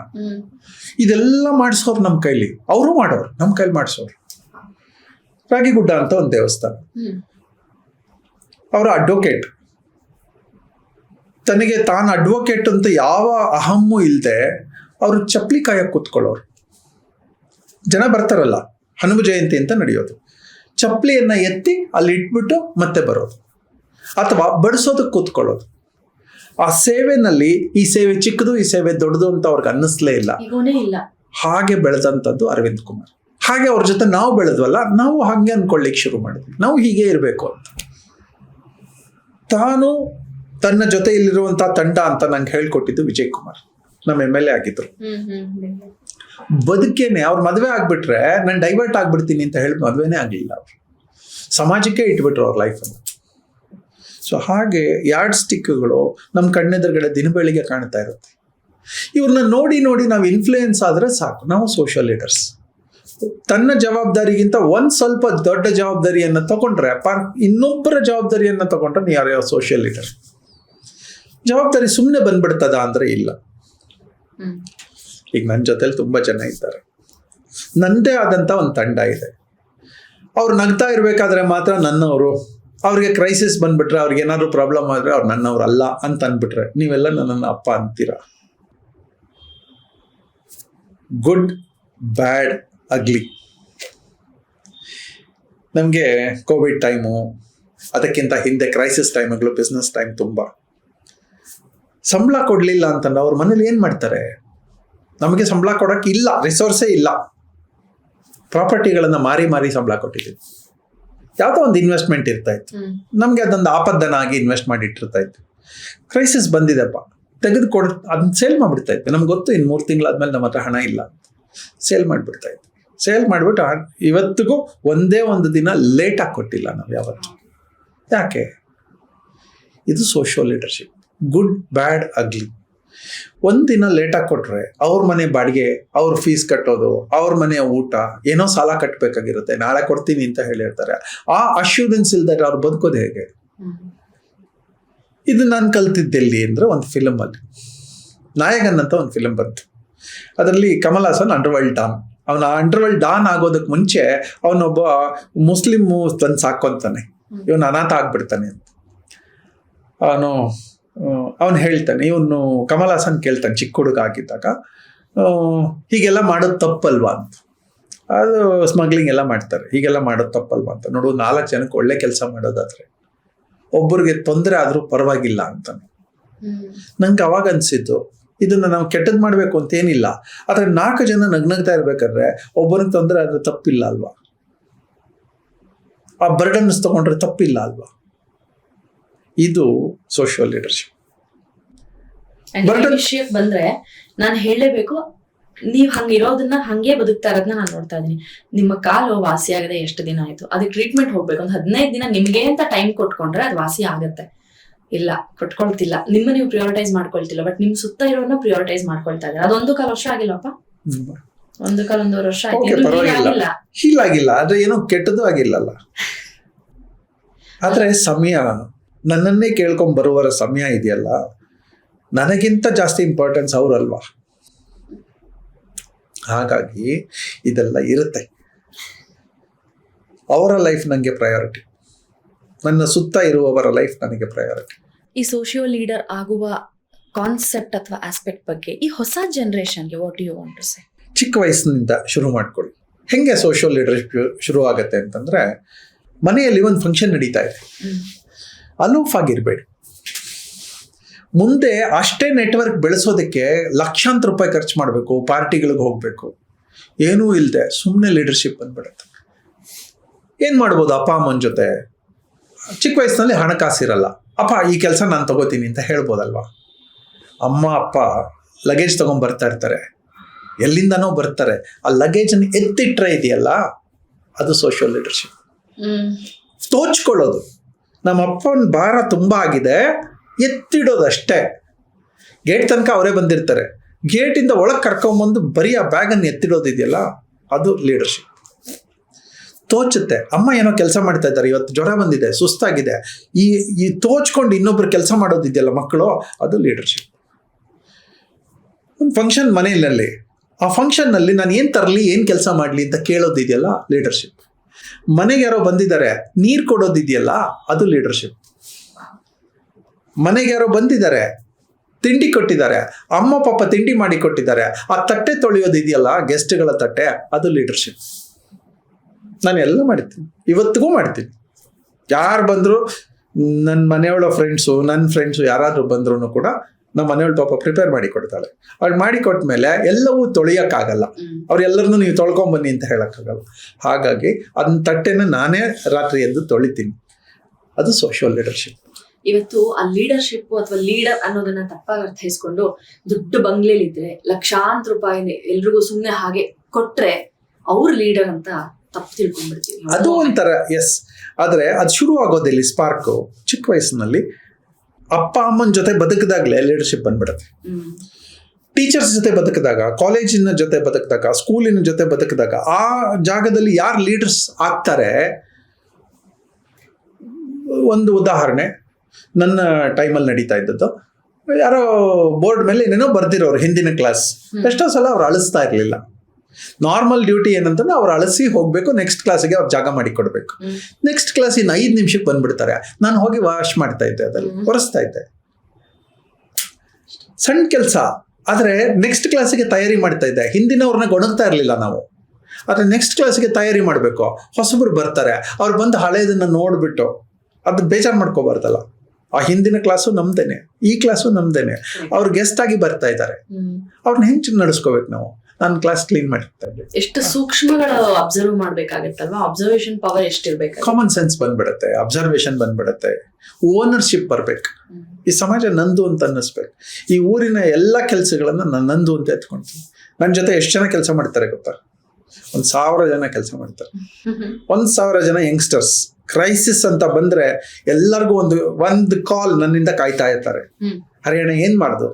ಇದೆಲ್ಲ ಮಾಡಿಸೋರು ನಮ್ಮ ಕೈಲಿ. ಅವರು ಮಾಡೋರು, ನಮ್ಮ ಕೈಲಿ ಮಾಡಿಸೋರು. ರಾಗಿಗುಡ್ಡ ಅಂತ ಒಂದು ದೇವಸ್ಥಾನ, ಅವರ ಅಡ್ವೊಕೇಟ್, ತನಗೆ ತಾನು ಅಡ್ವೊಕೇಟ್ ಅಂತ ಯಾವ ಅಹಮ್ಮು ಇಲ್ಲದೆ ಅವರು ಚಪ್ಪಲಿ ಕಾಯಕ್ಕೆ ಕೂತ್ಕೊಳ್ಳೋರು. ಜನ ಬರ್ತಾರಲ್ಲ, ಹನುಮ ಜಯಂತಿ ಅಂತ ನಡೆಯೋದು, ಚಪ್ಪಲಿಯನ್ನ ಎತ್ತಿ ಅಲ್ಲಿ ಇಟ್ಬಿಟ್ಟು ಮತ್ತೆ ಬರೋದು, ಅಥವಾ ಬಡಿಸೋದಕ್ಕೆ ಕೂತ್ಕೊಳ್ಳೋದು. ಆ ಸೇವೆನಲ್ಲಿ ಈ ಸೇವೆ ಚಿಕ್ಕದು, ಈ ಸೇವೆ ದೊಡ್ಡದು ಅಂತ ಅವ್ರಿಗೆ ಅನ್ನಿಸ್ಲೇ ಇಲ್ಲ. ಹಾಗೆ ಬೆಳೆದಂಥದ್ದು ಅರವಿಂದ್ ಕುಮಾರ್. ಹಾಗೆ ಅವ್ರ ಜೊತೆ ನಾವು ಬೆಳೆದ್ವಲ್ಲ, ನಾವು ಹಾಗೆ ಅನ್ಕೊಳ್ಳಿಕ್ಕೆ ಶುರು ಮಾಡಿದ್ವಿ, ನಾವು ಹೀಗೆ ಇರಬೇಕು ಅಂತ. ತಾನು ತನ್ನ ಜೊತೆ ಇಲ್ಲಿರುವಂಥ ತಂಡ ಅಂತ ನಂಗೆ ಹೇಳ್ಕೊಟ್ಟಿದ್ದು ವಿಜಯ್ ಕುಮಾರ್, ನಮ್ಮ MLA ಆಗಿದ್ರು. ಬದುಕೇನೆ ಅವ್ರ ಮದುವೆ ಆಗ್ಬಿಟ್ರೆ ನಾನು ಡೈವರ್ಟ್ ಆಗ್ಬಿಡ್ತೀನಿ ಅಂತ ಹೇಳಿ ಮದುವೆನೇ ಆಗಲಿಲ್ಲ. ಅವ್ರು ಸಮಾಜಕ್ಕೆ ಇಟ್ಬಿಟ್ರು ಅವ್ರ ಲೈಫನ್ನು. ಸೊ ಹಾಗೆ ಯಾರ್ಡ್ ಸ್ಟಿಕ್ಗಳು ನಮ್ಮ ಕಣ್ಣೆದುರುಗಡೆ ದಿನ ಬೆಳಿಗ್ಗೆ ಕಾಣ್ತಾ ಇರುತ್ತೆ. ಇವ್ರನ್ನ ನೋಡಿ ನೋಡಿ ನಾವು ಇನ್ಫ್ಲೂಯೆನ್ಸ್ ಆದರೆ ಸಾಕು, ನಾವು ಸೋಷಿಯಲ್ ಲೀಡರ್ಸ್. ತನ್ನ ಜವಾಬ್ದಾರಿಗಿಂತ ಒಂದು ಸ್ವಲ್ಪ ದೊಡ್ಡ ಜವಾಬ್ದಾರಿಯನ್ನು ತಗೊಂಡ್ರೆ, ಇನ್ನೊಬ್ಬರ ಜವಾಬ್ದಾರಿಯನ್ನು ತಗೊಂಡ್ರೆ ನೀವು ಯಾವ ಸೋಷಿಯಲ್ ಲೀಡರ್. ಜವಾಬ್ದಾರಿ ಸುಮ್ಮನೆ ಬಂದ್ಬಿಡ್ತದ ಅಂದ್ರೆ ಇಲ್ಲ. ಈಗ ನನ್ನ ಜೊತೆಲಿ ತುಂಬ ಜನ ಇದ್ದಾರೆ, ನನ್ನದೇ ಆದಂಥ ಒಂದು ತಂಡ ಇದೆ. ಅವ್ರು ನಗ್ತಾ ಇರಬೇಕಾದ್ರೆ ಮಾತ್ರ ನನ್ನವರು, ಅವ್ರಿಗೆ ಕ್ರೈಸಿಸ್ ಬಂದ್ಬಿಟ್ರೆ, ಅವ್ರಿಗೆ ಏನಾದ್ರು ಪ್ರಾಬ್ಲಮ್ ಆದರೆ ಅವ್ರು ನನ್ನವ್ರು ಅಲ್ಲ ಅಂತ ಅಂದ್ಬಿಟ್ರೆ ನೀವೆಲ್ಲ ನನ್ನನ್ನು ಅಪ್ಪ ಅಂತೀರ. ಗುಡ್, ಬ್ಯಾಡ್, ಅಗ್ಲಿ. ನಮಗೆ ಕೋವಿಡ್ ಟೈಮು, ಅದಕ್ಕಿಂತ ಹಿಂದೆ ಕ್ರೈಸಿಸ್ ಟೈಮ್ಗಳು, ಬಿಸ್ನೆಸ್ ಟೈಮ್ ತುಂಬ. ಸಂಬಳ ಕೊಡಲಿಲ್ಲ ಅಂತಂದ್ರೆ ಅವ್ರ ಮನೇಲಿ ಏನು ಮಾಡ್ತಾರೆ? ನಮಗೆ ಸಂಬಳ ಕೊಡೋಕ್ಕೆ ಇಲ್ಲ, ರಿಸೋರ್ಸೇ ಇಲ್ಲ. ಪ್ರಾಪರ್ಟಿಗಳನ್ನು ಮಾರಿ ಮಾರಿ ಸಂಬಳ ಕೊಟ್ಟಿದ್ದೀವಿ. ಯಾವುದೋ ಒಂದು ಇನ್ವೆಸ್ಟ್ಮೆಂಟ್ ಇರ್ತಾ ಇತ್ತು, ನಮಗೆ ಅದೊಂದು ಆಪದ್ದನ ಆಗಿ ಇನ್ವೆಸ್ಟ್ ಮಾಡಿ ಇಟ್ಟಿರ್ತಾ ಇತ್ತು. ಕ್ರೈಸಿಸ್ ಬಂದಿದೆಪ್ಪ, ತೆಗೆದು ಅದನ್ನ ಸೇಲ್ ಮಾಡಿಬಿಡ್ತಾ ಇತ್ತು. ನಮ್ಗೆ ಗೊತ್ತು ಇನ್ನು 3 ತಿಂಗಳಾದ್ಮೇಲೆ ನಮ್ಮ ಹತ್ರ ಹಣ ಇಲ್ಲ, ಸೇಲ್ ಮಾಡಿಬಿಡ್ತಾ ಇತ್ತು. ಸೇಲ್ ಮಾಡಿಬಿಟ್ಟು ಇವತ್ತಿಗೂ ಒಂದೇ ಒಂದು ದಿನ ಲೇಟಾಗಿ ಕೊಟ್ಟಿಲ್ಲ ನಾವು ಯಾವತ್ತು. ಯಾಕೆ? ಇದು ಸೋಷಿಯಲ್ ಲೀಡರ್ಶಿಪ್. ಗುಡ್, ಬ್ಯಾಡ್, ಅಗ್ಲಿ. ಒಂದಿನ ಲೇಟಾಗಿ ಕೊಟ್ರೆ ಅವ್ರ ಮನೆ ಬಾಡಿಗೆ, ಅವ್ರ ಫೀಸ್ ಕಟ್ಟೋದು, ಅವ್ರ ಮನೆಯ ಊಟ, ಏನೋ ಸಾಲ ಕಟ್ಟಬೇಕಾಗಿರುತ್ತೆ, ನಾಳೆ ಕೊಡ್ತೀನಿ ಅಂತ ಹೇಳಿರ್ತಾರೆ. ಆ ಅಶ್ಯೂರೆನ್ಸ್ ಇಲ್ದರೆ ಅವ್ರು ಬದುಕೋದು ಹೇಗೆ? ಇದು ನಾನು ಕಲ್ತಿದ್ದೆಲ್ಲಿ ಅಂದರೆ ಒಂದು ಫಿಲಮಲ್ಲಿ ನಾಯಕನ್ ಅಂತ ಒಂದು ಫಿಲಮ್ ಬಂತು. ಅದರಲ್ಲಿ ಕಮಲ್ ಹಾಸನ್ ಅಂಡರ್ವರ್ಲ್ಡ್ ಡಾನ್. ಅವನ ಅಂಡರ್ವರ್ಲ್ಡ್ ಡಾನ್ ಆಗೋದಕ್ಕೆ ಮುಂಚೆ ಅವನೊಬ್ಬ ಮುಸ್ಲಿಮು ತಂದು ಸಾಕೊಂತಾನೆ, ಇವನು ಅನಾಥ ಆಗ್ಬಿಡ್ತಾನೆ ಅಂತ. ಅವನು ಹೇಳ್ತಾನೆ, ಇವನು ಕಮಲ್ ಹಾಸನ್ ಕೇಳ್ತಾನೆ ಚಿಕ್ಕ ಹುಡುಗ ಆಗಿದ್ದಾಗ, ಹೀಗೆಲ್ಲ ಮಾಡೋದು ತಪ್ಪಲ್ವಾ ಅಂತ. ಅದು ಸ್ಮಗ್ಲಿಂಗ್ ಎಲ್ಲ ಮಾಡ್ತಾರೆ, ಹೀಗೆಲ್ಲ ಮಾಡೋದು ತಪ್ಪಲ್ವಾ ಅಂತ. ನೋಡು, 4 ಜನಕ್ಕೆ ಒಳ್ಳೆ ಕೆಲಸ ಮಾಡೋದಾದ್ರೆ, ಒಬ್ಬರಿಗೆ ತೊಂದರೆ ಆದರೂ ಪರವಾಗಿಲ್ಲ ಅಂತಾನೆ. ನಂಗೆ ಅವಾಗ ಅನಿಸಿದ್ದು, ಇದನ್ನು ನಾವು ಕೆಟ್ಟದ್ದು ಮಾಡಬೇಕು ಅಂತ ಏನಿಲ್ಲ, ಆದರೆ 4 ಜನ ನಗ್ನಗ್ತಾ ಇರ್ಬೇಕಾದ್ರೆ ಒಬ್ಬರಿಗೆ ತೊಂದರೆ ಆದರೆ ತಪ್ಪಿಲ್ಲ ಅಲ್ವಾ? ಆ ಬರ್ಡನ್ಸ್ ತಗೊಂಡ್ರೆ ತಪ್ಪಿಲ್ಲ ಅಲ್ವಾ? ಇದು ಸೋಷಿಯಲ್ ಲೀಡರ್ಶಿಪ್. ವಿಷಯಕ್ಕೆ ಬಂದ್ರೆ ನಾನು ಹೇಳಲೇಬೇಕು, ನೀವ್ ಹಂಗಿರೋದನ್ನ ಹಂಗೆ ಬದುಕ್ತಾ ಇರೋದನ್ನ ನಾನು ನೋಡ್ತಾ ಇದೀನಿ. ನಿಮ್ಮ ಕಾಲು ವಾಸಿ ಆಗದೆ ಎಷ್ಟು ದಿನ ಆಯ್ತು? ಅದಕ್ಕೆ ಟ್ರೀಟ್ಮೆಂಟ್ ಹೋಗ್ಬೇಕು. ಒಂದು 15 ದಿನ ನಿಮ್ಗೆ ಅಂತ ಟೈಮ್ ಕೊಟ್ಕೊಂಡ್ರೆ ಅದು ವಾಸಿ ಆಗತ್ತೆ. ಇಲ್ಲ, ಕೊಟ್ಕೊಳ್ತಿಲ್ಲ, ನಿಮ್ಮ ನೀವು ಪ್ರಿಯಾರಿಟೈಸ್ ಮಾಡ್ಕೊಳ್ತಿಲ್ಲ, ಬಟ್ ನಿಮ್ ಸುತ್ತ ಇರೋನ್ನ ಪ್ರಿಯಾರಿಟೈಸ್ ಮಾಡ್ಕೊಳ್ತಾ ಇದ್ದಾರೆ. ಅದು 1 ಕಾಲ ವರ್ಷ ಆಗಿಲ್ಲಪ್ಪ, 1 ಕಾಲ 1.5 ವರ್ಷ ಆಯ್ತು. ಹೀಲ್ ಆಗಿಲ್ಲ, ಆದ್ರೆ ಏನೋ ಕೆಟ್ಟದ್ದು ಆಗಿಲ್ಲಲ್ಲ. ಆದ್ರೆ ಸಮಯ, ನನ್ನನ್ನೇ ಕೇಳ್ಕೊಂಡ್ ಬರುವರ ಸಮಯ ಇದೆಯಲ್ಲ, ನನಗಿಂತ ಜಾಸ್ತಿ ಇಂಪಾರ್ಟೆನ್ಸ್ ಅವರಲ್ವಾ. ಹಾಗಾಗಿ ಇದೆಲ್ಲ ಇರುತ್ತೆ. ಅವರ ಲೈಫ್ ನನಗೆ ಪ್ರಯಾರಿಟಿ, ನನ್ನ ಸುತ್ತ ಇರುವವರ ಲೈಫ್ ನನಗೆ ಪ್ರಯಾರಿಟಿ. ಈ ಸೋಷಿಯೋ ಲೀಡರ್ ಆಗುವ ಕಾನ್ಸೆಪ್ಟ್ ಅಥವಾ ಆಸ್ಪೆಕ್ಟ್ ಬಗ್ಗೆ ಈ ಹೊಸ ಜನರೇಷನ್ಗೆ what you want to say? ಚಿಕ್ಕ ವಯಸ್ಸಿನಿಂದ ಶುರು ಮಾಡ್ಕೊಳ್ಳಿ. ಹೆಂಗೆ ಸೋಷಿಯಲ್ ಲೀಡರ್ಶಿಪ್ ಶುರು ಆಗುತ್ತೆ ಅಂತಂದ್ರೆ, ಮನೆಯಲ್ಲಿ ಒಂದು ಫಂಕ್ಷನ್ ನಡೀತಾ ಇದೆ, ಅಲೂಫ್ ಆಗಿರ್ಬೇಡಿ. ಮುಂದೆ ಅಷ್ಟೇ ನೆಟ್ವರ್ಕ್ ಬೆಳೆಸೋದಕ್ಕೆ ಲಕ್ಷಾಂತರ ರೂಪಾಯಿ ಖರ್ಚು ಮಾಡಬೇಕು, ಪಾರ್ಟಿಗಳಿಗೆ ಹೋಗಬೇಕು, ಏನೂ ಇಲ್ಲದೆ ಸುಮ್ಮನೆ ಲೀಡರ್ಶಿಪ್ ಬಂದ್ಬಿಡುತ್ತೆ. ಏನು ಮಾಡ್ಬೋದು? ಅಪ್ಪ ಅಮ್ಮನ ಜೊತೆ ಚಿಕ್ಕ ವಯಸ್ಸಿನಲ್ಲಿ ಹಣಕಾಸಿರಲ್ಲ, ಅಪ್ಪ ಈ ಕೆಲಸ ನಾನು ತಗೋತೀನಿ ಅಂತ ಹೇಳ್ಬೋದಲ್ವಾ. ಅಮ್ಮ ಅಪ್ಪ ಲಗೇಜ್ ತೊಗೊಂಡ್ಬರ್ತಾ ಇರ್ತಾರೆ, ಎಲ್ಲಿಂದನೋ ಬರ್ತಾರೆ, ಆ ಲಗೇಜನ್ನು ಎತ್ತಿಟ್ರೆ ಇದೆಯಲ್ಲ, ಅದು ಸೋಷಿಯಲ್ ಲೀಡರ್ಶಿಪ್. ತೋಚ್ಕೊಳ್ಳೋದು, ನಮ್ಮ ಅಪ್ಪನ ಭಾರ ತುಂಬ ಆಗಿದೆ, ಎತ್ತಿಡೋದಷ್ಟೇ. ಗೇಟ್ ತನಕ ಅವರೇ ಬಂದಿರ್ತಾರೆ, ಗೇಟಿಂದ ಒಳಗೆ ಕರ್ಕೊಂಬಂದು ಬರೀ ಆ ಬ್ಯಾಗನ್ನು ಎತ್ತಿಡೋದಿದೆಯಲ್ಲ, ಅದು ಲೀಡರ್ಶಿಪ್. ತೋಚುತ್ತೆ, ಅಮ್ಮ ಏನೋ ಕೆಲಸ ಮಾಡ್ತಾ ಇದ್ದಾರೆ, ಇವತ್ತು ಜ್ವರ ಬಂದಿದೆ, ಸುಸ್ತಾಗಿದೆ, ಈ ತೋಚ್ಕೊಂಡು ಇನ್ನೊಬ್ರು ಕೆಲಸ ಮಾಡೋದಿದೆಯಲ್ಲ ಮಕ್ಕಳು, ಅದು ಲೀಡರ್ಶಿಪ್. ಒಂದು ಫಂಕ್ಷನ್ ಮನೆಯಲ್ಲಿ, ಆ ಫಂಕ್ಷನ್ನಲ್ಲಿ ನಾನು ಏನು ತರಲಿ, ಏನು ಕೆಲಸ ಮಾಡಲಿ ಅಂತ ಕೇಳೋದಿದೆಯಲ್ಲ, ಲೀಡರ್ಶಿಪ್. ಮನೆಗೆ ಯಾರೋ ಬಂದಿದ್ದಾರೆ, ನೀರು ಕೊಡೋದಿದೆಯಲ್ಲ, ಅದು ಲೀಡರ್ಶಿಪ್. ಮನೆಗೆ ಯಾರೋ ಬಂದಿದ್ದಾರೆ, ತಿಂಡಿ ಕೊಟ್ಟಿದ್ದಾರೆ, ಅಮ್ಮ ಪಾಪ ತಿಂಡಿ ಮಾಡಿ ಕೊಟ್ಟಿದ್ದಾರೆ, ಆ ತಟ್ಟೆ ತೊಳೆಯೋದಿದೆಯಲ್ಲ, ಗೆಸ್ಟ್ಗಳ ತಟ್ಟೆ, ಅದು ಲೀಡರ್ಶಿಪ್. ನಾನು ಎಲ್ಲ ಮಾಡ್ತೀನಿ, ಇವತ್ತಿಗೂ ಮಾಡ್ತೀನಿ. ಯಾರು ಬಂದರು, ನನ್ನ ಮನೆಯವಳ ಫ್ರೆಂಡ್ಸು, ನನ್ನ ಫ್ರೆಂಡ್ಸು ಯಾರಾದರೂ ಬಂದ್ರೂ ಕೂಡ ನಮ್ಮ ಮನೆಯವಳು ಪಾಪ ಪ್ರಿಪೇರ್ ಮಾಡಿ ಕೊಡ್ತಾಳೆ. ಅವಳು ಮಾಡಿ ಕೊಟ್ಟ ಮೇಲೆ ಎಲ್ಲವೂ ತೊಳೆಯೋಕ್ಕಾಗಲ್ಲ, ಅವ್ರೆಲ್ಲರನ್ನೂ ನೀವು ತೊಳ್ಕೊಂಬನ್ನಿ ಅಂತ ಹೇಳೋಕ್ಕಾಗಲ್ಲ. ಹಾಗಾಗಿ ಅದನ್ನ ತಟ್ಟೆನ ನಾನೇ ರಾತ್ರಿ ಎದ್ದು ತೊಳಿತೀನಿ. ಅದು ಸೋಷಿಯಲ್ ಲೀಡರ್ಶಿಪ್. ಇವತ್ತು ಆ ಲೀಡರ್ಶಿಪ್ ಅಥವಾ ಲೀಡರ್ ಅನ್ನೋದನ್ನ ತಪ್ಪಾಗಿ ಅರ್ಥೈಸ್ಕೊಂಡು ದೊಡ್ಡ ಬಂಗ್ಲೆಲಿದ್ರೆ ಲಕ್ಷಾಂತರ ರೂಪಾಯಿ ಎಲ್ರಿಗೂ ಸುಮ್ಮನೆ ಹಾಗೆ ಕೊಟ್ರೆ ಅವ್ರ ಲೀಡರ್ ಅಂತ ತಪ್ಪು ತಿಳ್ಕೊಂಡ್ಬಿಡ್ತೀವಿ. ಅದು ಒಂಥರ ಎಸ್. ಆದರೆ ಅದು ಶುರು ಆಗೋದಿಲ್ಲ ಸ್ಪಾರ್ಕು ಚಿಕ್ಕ ವಯಸ್ಸಿನಲ್ಲಿ. ಅಪ್ಪ ಅಮ್ಮನ ಜೊತೆ ಬದುಕಿದಾಗಲೇ ಲೀಡರ್ಶಿಪ್ ಬಂದ್ಬಿಡುತ್ತೆ. ಟೀಚರ್ಸ್ ಜೊತೆ ಬದುಕಿದಾಗ, ಕಾಲೇಜಿನ ಜೊತೆ ಬದುಕಿದಾಗ, ಸ್ಕೂಲಿನ ಜೊತೆ ಬದುಕಿದಾಗ, ಆ ಜಾಗದಲ್ಲಿ ಯಾರು ಲೀಡರ್ಸ್ ಆಗ್ತಾರೆ. ಒಂದು ಉದಾಹರಣೆ ನನ್ನ ಟೈಮಲ್ಲಿ ನಡೀತಾ ಇದ್ದದ್ದು, ಯಾರೋ ಬೋರ್ಡ್ ಮೇಲೆ ಏನೇನೋ ಬರ್ದಿರೋರು ಹಿಂದಿನ ಕ್ಲಾಸ್. ಎಷ್ಟೋ ಸಲ ಅವ್ರು ಅಳಿಸ್ತಾ ಇರಲಿಲ್ಲ. ನಾರ್ಮಲ್ ಡ್ಯೂಟಿ ಏನಂತಂದ್ರೆ ಅವ್ರು ಅಳಿಸಿ ಹೋಗಬೇಕು, ನೆಕ್ಸ್ಟ್ ಕ್ಲಾಸಿಗೆ ಅವ್ರು ಜಾಗ ಮಾಡಿ ಕೊಡಬೇಕು. ನೆಕ್ಸ್ಟ್ ಕ್ಲಾಸ್ ಇನ್ನು 5 ನಿಮಿಷಕ್ಕೆ ಬಂದ್ಬಿಡ್ತಾರೆ. ನಾನು ಹೋಗಿ ವಾಶ್ ಮಾಡ್ತಾ ಇದ್ದೆ, ಅದರಲ್ಲಿ ಒರೆಸ್ತಾ ಇದ್ದೆ, ಸಣ್ಣ ಕೆಲಸ. ಆದರೆ ನೆಕ್ಸ್ಟ್ ಕ್ಲಾಸಿಗೆ ತಯಾರಿ ಮಾಡ್ತಾ ಇದ್ದೆ. ಹಿಂದಿನವ್ರನ್ನ ಗೊಣಗ್ತಾ ಇರಲಿಲ್ಲ ನಾವು, ಆದರೆ ನೆಕ್ಸ್ಟ್ ಕ್ಲಾಸಿಗೆ ತಯಾರಿ ಮಾಡಬೇಕು. ಹೊಸಬ್ರು ಬರ್ತಾರೆ, ಅವ್ರು ಬಂದು ಹಳೆಯದನ್ನು ನೋಡಿಬಿಟ್ಟು ಅದು ಬೇಜಾರು ಮಾಡ್ಕೋಬಾರ್ದಲ್ಲ. ಆ ಹಿಂದಿನ ಕ್ಲಾಸು ನಮ್ದೇನೆ, ಈ ಕ್ಲಾಸು ನಮ್ದೇನೆ. ಅವ್ರು ಗೆಸ್ಟ್ ಆಗಿ ಬರ್ತಾ ಇದ್ದಾರೆ, ಅವ್ರನ್ನ ಹೆಂಗೆ ನಡ್ಸ್ಕೋಬೇಕು ನಾವು. ನಾನು ಕ್ಲಾಸ್ ಕ್ಲೀನ್ ಮಾಡ್ತಾ ಇದ್ದೆ. ಎಷ್ಟು ಸೂಕ್ಷ್ಮಗಳು ಅಬ್ಸರ್ವ್ ಮಾಡ್ಬೇಕಾಗತ್ತಲ್ವಾ, ಅಬ್ಸರ್ವೇಷನ್ ಪವರ್ ಎಷ್ಟಿರ್ಬೇಕು. ಕಾಮನ್ ಸೆನ್ಸ್ ಬಂದ್ಬಿಡುತ್ತೆ, ಅಬ್ಸರ್ವೇಷನ್ ಬಂದ್ಬಿಡುತ್ತೆ, ಓನರ್ಶಿಪ್ ಬರ್ಬೇಕು. ಈ ಸಮಾಜ ನಂದು ಅಂತ ಅನ್ನಿಸ್ಬೇಕು. ಈ ಊರಿನ ಎಲ್ಲ ಕೆಲಸಗಳನ್ನ ನಾನು ನಂದು ಅಂತ ಎತ್ಕೊಳ್ತೀನಿ. ನನ್ನ ಜೊತೆ ಎಷ್ಟು ಜನ ಕೆಲಸ ಮಾಡ್ತಾರೆ ಗೊತ್ತಾ? 1,000 ಜನ ಕೆಲಸ ಮಾಡ್ತಾರೆ. 1,000 ಜನ ಯಂಗ್ಸ್ಟರ್ಸ್. ಕ್ರೈಸಿಸ್ ಅಂತ ಬಂದ್ರೆ ಎಲ್ಲರಿಗೂ ಒಂದು ಕಾಲ್ ನನ್ನಿಂದ ಕಾಯ್ತಾ ಇರ್ತಾರೆ. ಹರಿಯಾಣ ಏನ್ ಮಾಡ್ದು,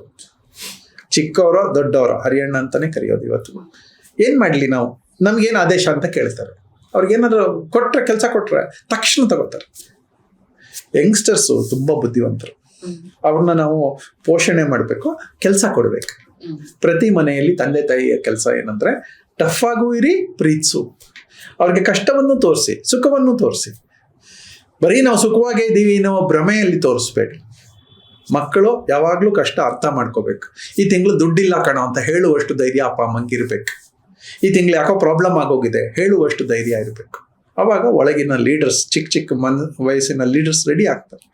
ಚಿಕ್ಕವರೋ ದೊಡ್ಡವರೋ ಹರಿಯಾಣ ಅಂತಾನೆ ಕರೆಯೋದು. ಇವತ್ತು ಏನ್ ಮಾಡ್ಲಿ ನಾವು, ನಮ್ಗೇನು ಆದೇಶ ಅಂತ ಕೇಳ್ತಾರೆ. ಅವ್ರಿಗೇನಾದ್ರು ಕೊಟ್ರೆ, ಕೆಲಸ ಕೊಟ್ರೆ ತಕ್ಷಣ ತಗೋತಾರೆ. ಯಂಗ್ಸ್ಟರ್ಸು ತುಂಬಾ ಬುದ್ಧಿವಂತರು. ಅವ್ರನ್ನ ನಾವು ಪೋಷಣೆ ಮಾಡಬೇಕು, ಕೆಲಸ ಕೊಡ್ಬೇಕು. ಪ್ರತಿ ಮನೆಯಲ್ಲಿ ತಂದೆ ತಾಯಿಯ ಕೆಲಸ ಏನಂದ್ರೆ, ಟಫ್ ಆಗೂ ಇರಿ, ಪ್ರೀತಿಸು. ಅವ್ರಿಗೆ ಕಷ್ಟವನ್ನು ತೋರಿಸಿ, ಸುಖವನ್ನು ತೋರಿಸಿ. ಬರೀ ನಾವು ಸುಖವಾಗೇ ಇದ್ದೀವಿ ನಾವು ಭ್ರಮೆಯಲ್ಲಿ ತೋರಿಸ್ಬೇಡಿ. ಮಕ್ಕಳು ಯಾವಾಗಲೂ ಕಷ್ಟ ಅರ್ಥ ಮಾಡ್ಕೋಬೇಕು. ಈ ತಿಂಗಳು ದುಡ್ಡಿಲ್ಲ ಕಣ ಅಂತ ಹೇಳುವಷ್ಟು ಧೈರ್ಯ ಅಪ್ಪ ಅಮ್ಮಂಗಿರ್ಬೇಕು. ಈ ತಿಂಗಳು ಯಾಕೋ ಪ್ರಾಬ್ಲಮ್ ಆಗೋಗಿದೆ ಹೇಳುವಷ್ಟು ಧೈರ್ಯ ಇರಬೇಕು. ಅವಾಗ ಒಳಗಿನ ಲೀಡರ್ಸ್, ಚಿಕ್ಕ ವಯಸ್ಸಿನ ಲೀಡರ್ಸ್ ರೆಡಿ ಆಗ್ತಾರೆ.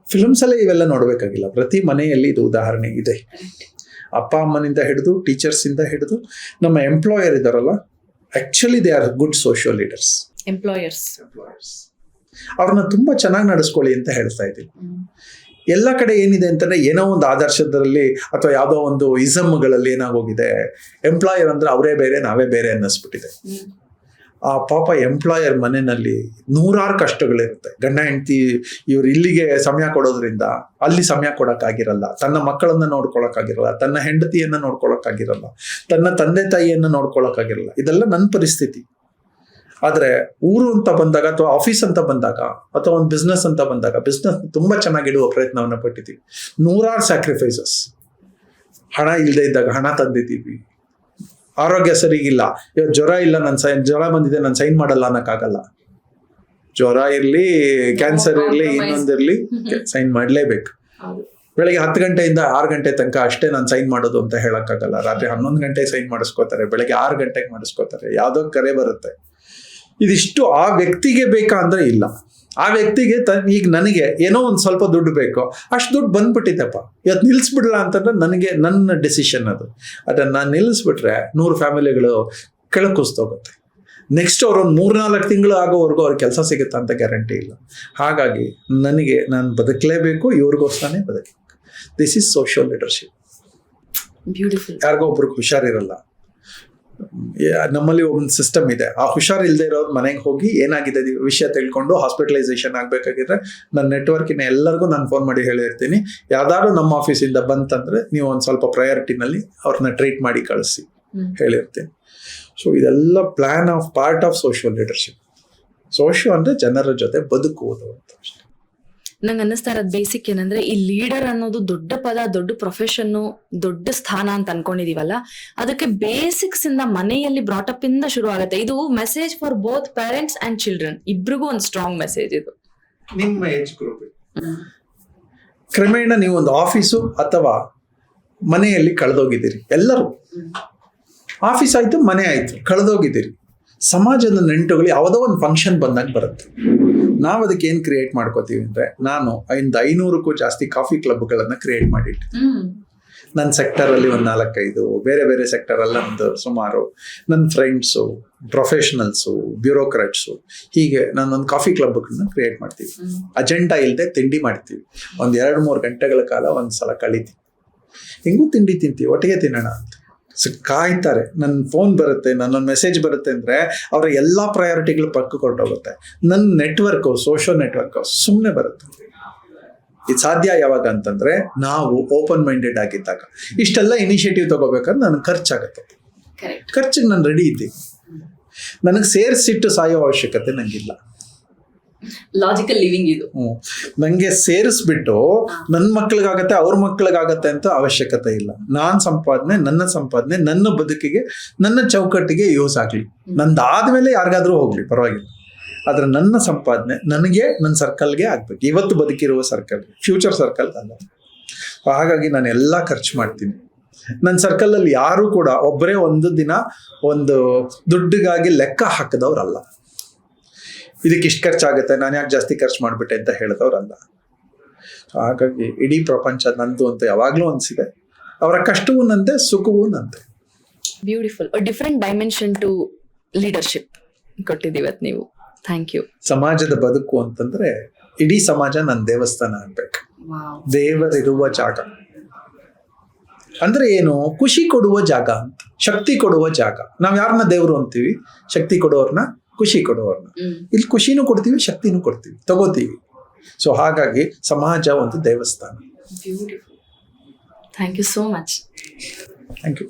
ಫಿಲ್ಮ್ಸಲ್ಲೇ ಇವೆಲ್ಲ ನೋಡಬೇಕಾಗಿಲ್ಲ, ಪ್ರತಿ ಮನೆಯಲ್ಲಿ ಇದು ಉದಾಹರಣೆ ಇದೆ. ಅಪ್ಪ ಅಮ್ಮನಿಂದ ಹಿಡಿದು, ಟೀಚರ್ಸಿಂದ ಹಿಡಿದು, ನಮ್ಮ ಎಂಪ್ಲಾಯರ್ ಇದ್ದಾರಲ್ಲ, actually they are good social leaders. Employers ಅವ್ರನ್ನ ತುಂಬ ಚೆನ್ನಾಗಿ ನಡೆಸ್ಕೊಳ್ಳಿ ಅಂತ ಹೇಳ್ತಾ ಇದ್ದೀನಿ. ಎಲ್ಲ ಕಡೆ ಏನಿದೆ ಅಂತಂದ್ರೆ, ಏನೋ ಒಂದು ಆದರ್ಶದಲ್ಲಿ ಅಥವಾ ಯಾವುದೋ ಒಂದು ಇಸಮ್ಗಳಲ್ಲಿ ಏನಾಗೋಗಿದೆ, ಎಂಪ್ಲಾಯರ್ ಅಂದ್ರೆ ಅವರೇ ಬೇರೆ ನಾವೇ ಬೇರೆ ಅನ್ನಿಸ್ಬಿಟ್ಟಿದೆ. ಆ ಪಾಪ ಎಂಪ್ಲಾಯರ್ ಮನೆಯಲ್ಲಿ 100 ಕಷ್ಟಗಳಿರುತ್ತೆ. ಗಂಡ ಹೆಂಡತಿ ಇವ್ರು ಇಲ್ಲಿಗೆ ಸಮಯ ಕೊಡೋದ್ರಿಂದ ಅಲ್ಲಿ ಸಮಯ ಕೊಡೋಕ್ಕಾಗಿರಲ್ಲ, ತನ್ನ ಮಕ್ಕಳನ್ನ ನೋಡ್ಕೊಳಕ್ಕಾಗಿರಲ್ಲ, ತನ್ನ ಹೆಂಡತಿಯನ್ನ ನೋಡ್ಕೊಳಕ್ಕಾಗಿರಲ್ಲ, ತನ್ನ ತಂದೆ ತಾಯಿಯನ್ನ ನೋಡ್ಕೊಳಕ್ಕಾಗಿರಲ್ಲ. ಇದೆಲ್ಲ ನನ್ನ ಪರಿಸ್ಥಿತಿ. ಆದರೆ ಊರು ಅಂತ ಬಂದಾಗ, ಅಥವಾ ಆಫೀಸ್ ಅಂತ ಬಂದಾಗ, ಅಥವಾ ಒಂದು ಬಿಸ್ನೆಸ್ ಅಂತ ಬಂದಾಗ, ಬಿಸ್ನೆಸ್ ತುಂಬ ಚೆನ್ನಾಗಿಡುವ ಪ್ರಯತ್ನವನ್ನು ಪಟ್ಟಿದ್ದೀವಿ. 100 ಸ್ಯಾಕ್ರಿಫೈಸಸ್. ಹಣ ಇಲ್ಲದೆ ಇದ್ದಾಗ ಹಣ ತಂದಿದ್ದೀವಿ. ಆರೋಗ್ಯ ಸರಿಗಿಲ್ಲ, ಇವತ್ತು ಜ್ವರ ಇಲ್ಲ, ಜ್ವರ ಬಂದಿದೆ, ನಾನು ಸೈನ್ ಮಾಡಲ್ಲ ಅನ್ನೋಕ್ಕಾಗಲ್ಲ. ಜ್ವರ ಇರಲಿ, ಕ್ಯಾನ್ಸರ್ ಇರಲಿ, ಇನ್ನೊಂದಿರಲಿ, ಸೈನ್ ಮಾಡಲೇಬೇಕು. ಬೆಳಗ್ಗೆ 10 ಗಂಟೆಯಿಂದ 6 ಗಂಟೆ ತನಕ ಅಷ್ಟೇ ನಾನು ಸೈನ್ ಮಾಡೋದು ಅಂತ ಹೇಳೋಕ್ಕಾಗಲ್ಲ. ರಾತ್ರಿ 11 ಗಂಟೆಗೆ ಸೈನ್ ಮಾಡಿಸ್ಕೋತಾರೆ, ಬೆಳಗ್ಗೆ 6 ಗಂಟೆಗೆ ಮಾಡಿಸ್ಕೋತಾರೆ. ಯಾವುದೋ ಕರೆ ಬರುತ್ತೆ. ಇದಿಷ್ಟು ಆ ವ್ಯಕ್ತಿಗೆ ಬೇಕಾ ಅಂದ್ರೆ ಇಲ್ಲ. ಆ ವ್ಯಕ್ತಿಗೆ ಈಗ ನನಗೆ ಏನೋ ಒಂದು ಸ್ವಲ್ಪ ದುಡ್ಡು ಬೇಕು, ಅಷ್ಟು ದುಡ್ಡು ಬಂದ್ಬಿಟ್ಟಿದ್ದೆಪ್ಪ, ಇವತ್ತು ನಿಲ್ಲಿಸ್ಬಿಡ್ಲಾ ಅಂತಂದ್ರೆ ನನಗೆ ನನ್ನ ಡಿಸಿಷನ್ ಅದು. ಅದನ್ನು ನಾನು ನಿಲ್ಲಿಸ್ಬಿಟ್ರೆ 100 ಫ್ಯಾಮಿಲಿಗಳು ಕೆಳಕುಸ್ತೋಗುತ್ತೆ. ನೆಕ್ಸ್ಟ್ ಅವ್ರೊಂದು 3-4 ತಿಂಗಳು ಆಗೋವರೆಗೂ ಅವ್ರಿಗೆ ಕೆಲಸ ಸಿಗುತ್ತಾ ಅಂತ ಗ್ಯಾರಂಟಿ ಇಲ್ಲ. ಹಾಗಾಗಿ ನಾನು ಬದುಕಲೇಬೇಕು, ಇವ್ರಿಗೋಸ್ಕರನೇ ಬದುಕಬೇಕು. This is social leadership. Beautiful. ಯಾರಿಗೋ ಒಬ್ರಿಗೆ ಹುಷಾರಿರಲ್ಲ, ನಮ್ಮಲ್ಲಿ ಒಂದು ಸಿಸ್ಟಮ್ ಇದೆ, ಆ ಹುಷಾರಿಲ್ಲದೆ ಇರೋರು ಮನೆಗೆ ಹೋಗಿ ಏನಾಗಿದೆ ವಿಷಯ ತಿಳ್ಕೊಂಡು ಹಾಸ್ಪಿಟಲೈಸೇಷನ್ ಆಗಬೇಕಾಗಿದ್ರೆ ನನ್ನ ನೆಟ್ವರ್ಕಿನ ಎಲ್ಲರಿಗೂ ನಾನು ಫೋನ್ ಮಾಡಿ ಹೇಳಿರ್ತೀನಿ, ಯಾವ್ದಾದ್ರು ನಮ್ಮ ಆಫೀಸಿಂದ ಬಂತಂದ್ರೆ ನೀವು ಒಂದು ಸ್ವಲ್ಪ ಪ್ರಯಾರಿಟಿನಲ್ಲಿ ಅವ್ರನ್ನ ಟ್ರೀಟ್ ಮಾಡಿ ಕಳಿಸಿ ಹೇಳಿರ್ತೀನಿ. ಸೊ ಇದೆಲ್ಲ part of social leadership. Socio ಅಂದ್ರೆ ಜನರ ಜೊತೆ ಬದುಕುವುದು ಅಂತ ಅಷ್ಟೇ. ನಂಗೆ ಅನ್ನಿಸ್ತಾ ಇರೋದು ಬೇಸಿಕ್ ಏನಂದ್ರೆ ಈ ಲೀಡರ್ ಅನ್ನೋದು ದೊಡ್ಡ ಪದ, ದೊಡ್ಡ ಪ್ರೊಫೆಷನ್, ದೊಡ್ಡ ಸ್ಥಾನ ಅಂತ ಅನ್ಕೊಂಡಿದೀವಲ್ಲ, ಅದಕ್ಕೆ ಬೇಸಿಕ್ಸ್ ಇಂದ ಮನೆಯಲ್ಲಿ ಬ್ರಾಟಪ್ ಇಂದ ಶುರು ಆಗುತ್ತೆ. ಇದು message for both parents and children, ಇಬ್ರಿಗೂ ಒಂದು ಸ್ಟ್ರಾಂಗ್ ಮೆಸೇಜ್ ಇದು. ನಿಮ್ಮ ಏಜ್ ಗ್ರೂಪ್ ಕ್ರಮೇಣ ನೀವು ಒಂದು ಆಫೀಸು ಅಥವಾ ಮನೆಯಲ್ಲಿ ಕಳೆದೋಗಿದ್ದೀರಿ. ಎಲ್ಲರೂ ಆಫೀಸ್ ಆಯ್ತು, ಮನೆ ಆಯ್ತು, ಕಳೆದೋಗಿದ್ದೀರಿ. ಸಮಾಜದ ನೆಂಟುಗಳು ಯಾವುದೋ ಒಂದು ಫಂಕ್ಷನ್ ಬಂದಾಗ ಬರುತ್ತೆ. ನಾವು ಅದಕ್ಕೆ ಏನು ಕ್ರಿಯೇಟ್ ಮಾಡ್ಕೋತೀವಿ ಅಂದರೆ, ನಾನು 500ಕ್ಕೂ ಜಾಸ್ತಿ ಕಾಫಿ ಕ್ಲಬ್ಗಳನ್ನು ಕ್ರಿಯೇಟ್ ಮಾಡಿಟ್ಟು ನನ್ನ ಸೆಕ್ಟರಲ್ಲಿ ಒಂದು 4-5, ಬೇರೆ ಬೇರೆ ಸೆಕ್ಟರಲ್ಲಿ ಒಂದು ಸುಮಾರು, ನನ್ನ ಫ್ರೆಂಡ್ಸು, ಪ್ರೊಫೆಷನಲ್ಸು, ಬ್ಯೂರೋಕ್ರಾಟ್ಸು, ಹೀಗೆ ನಾನೊಂದು ಕಾಫಿ ಕ್ಲಬ್ಗಳನ್ನ ಕ್ರಿಯೇಟ್ ಮಾಡ್ತೀವಿ. ಅಜೆಂಡಾ ಇಲ್ಲದೆ ತಿಂಡಿ ಮಾಡ್ತೀವಿ. ಒಂದು 2-3 ಗಂಟೆಗಳ ಕಾಲ ಒಂದು ಸಲ ಕಳಿತೀವಿ. ಹೆಂಗೂ ತಿಂಡಿ ತಿಂತೀವಿ, ಒಟ್ಟಿಗೆ ತಿನ್ನೋಣ ಅಂತ ಕಾಯ್ತಾರೆ. ನನ್ನ ಫೋನ್ ಬರುತ್ತೆ, ನನ್ನೊಂದು ಮೆಸೇಜ್ ಬರುತ್ತೆ ಅಂದರೆ ಅವರ ಎಲ್ಲ ಪ್ರಯಾರಿಟಿಗಳು ಪಕ್ಕ ಕೊಟ್ಟೋಗುತ್ತೆ. ನನ್ನ ನೆಟ್ವರ್ಕು, ಸೋಷಿಯಲ್ ನೆಟ್ವರ್ಕು ಸುಮ್ಮನೆ ಬರುತ್ತೆ. ಇದು ಸಾಧ್ಯ ಯಾವಾಗ ಅಂತಂದರೆ ನಾವು ಓಪನ್ ಮೈಂಡೆಡ್ ಆಗಿದ್ದಾಗ. ಇಷ್ಟೆಲ್ಲ ಇನಿಷಿಯೇಟಿವ್ ತಗೋಬೇಕಾದ್ರೆ ನನಗೆ ಖರ್ಚಾಗುತ್ತೆ. ಖರ್ಚಿಗೆ ನಾನು ರೆಡಿ ಇದ್ದೀನಿ. ನನಗೆ ಸೇರಿಸಿಟ್ಟು ಸಾಯೋ ಅವಶ್ಯಕತೆ ನನಗಿಲ್ಲ. ಲಾಜಿಕಲ್ ಲಿವಿಂಗ್ ಇದು. ನಂಗೆ ಸೇರಿಸ್ಬಿಟ್ಟು ನನ್ನ ಮಕ್ಳಿಗಾಗತ್ತೆ, ಅವ್ರ ಮಕ್ಳಿಗಾಗತ್ತೆ ಅಂತ ಅವಶ್ಯಕತೆ ಇಲ್ಲ. ನನ್ನ ಸಂಪಾದನೆ ನನ್ನ ಬದುಕಿಗೆ, ನನ್ನ ಚೌಕಟ್ಟಿಗೆ ಯೂಸ್ ಆಗ್ಲಿ. ನಂದಾದ್ಮೇಲೆ ಯಾರಿಗಾದ್ರೂ ಹೋಗ್ಲಿ ಪರವಾಗಿಲ್ಲ, ಆದ್ರೆ ನನ್ನ ಸಂಪಾದನೆ ನನಗೆ, ನನ್ನ ಸರ್ಕಲ್ಗೆ ಆಗ್ಬೇಕು. ಇವತ್ತು ಬದುಕಿರುವ ಸರ್ಕಲ್, ಫ್ಯೂಚರ್ ಸರ್ಕಲ್ ಅಲ್ಲ. ಹಾಗಾಗಿ ನಾನು ಎಲ್ಲ ಖರ್ಚು ಮಾಡ್ತೀನಿ. ನನ್ನ ಸರ್ಕಲಲ್ಲಿ ಯಾರು ಕೂಡ ಒಬ್ಬರೇ ಒಂದು ದಿನ ಒಂದು ದುಡ್ಡಿಗಾಗಿ ಲೆಕ್ಕ ಹಾಕಿದವ್ರಲ್ಲ. ಇದಕ್ಕೆ ಇಷ್ಟು ಖರ್ಚಾಗುತ್ತೆ, ನಾನು ಯಾಕೆ ಜಾಸ್ತಿ ಖರ್ಚು ಮಾಡಿಬಿಟ್ಟೆ ಅಂತ ಹೇಳಿದವ್ರಲ್ಲ. ಹಾಗಾಗಿ ಇಡೀ ಪ್ರಪಂಚ ನಂದು ಅಂತ ಯಾವಾಗಲೂ ಅನಿಸಿದೆ. ಅವರ ಕಷ್ಟವೂ ನಂದೆ, ಸುಖವೂ ನಂದೆ. Beautiful. Different dimension to leadership ಕೊಟ್ಟಿದ್ದೀವತ್ತು ನೀವು. Thank you. ಸಮಾಜದ ಬದುಕು ಅಂತಂದ್ರೆ ಇಡೀ ಸಮಾಜ ನನ್ನ ದೇವಸ್ಥಾನ ಆಗ್ಬೇಕು. ದೇವರಿರುವ ಜಾಗ ಅಂದ್ರೆ ಏನು? ಖುಷಿ ಕೊಡುವ ಜಾಗ ಅಂತ, ಶಕ್ತಿ ಕೊಡುವ ಜಾಗ. ನಾವ್ ಯಾರನ್ನ ದೇವರು ಅಂತೀವಿ? ಶಕ್ತಿ ಕೊಡೋರ್ನ, ಖುಷಿ ಕೊಡುವವ್ರನ್ನ. ಇಲ್ಲಿ ಖುಷಿನೂ ಕೊಡ್ತೀವಿ, ಶಕ್ತಿನೂ ಕೊಡ್ತೀವಿ, ತಗೋತೀವಿ. ಸೊ ಹಾಗಾಗಿ ಸಮಾಜ ಒಂದು ದೇವಸ್ಥಾನ. Beautiful. Thank you so much. Thank you.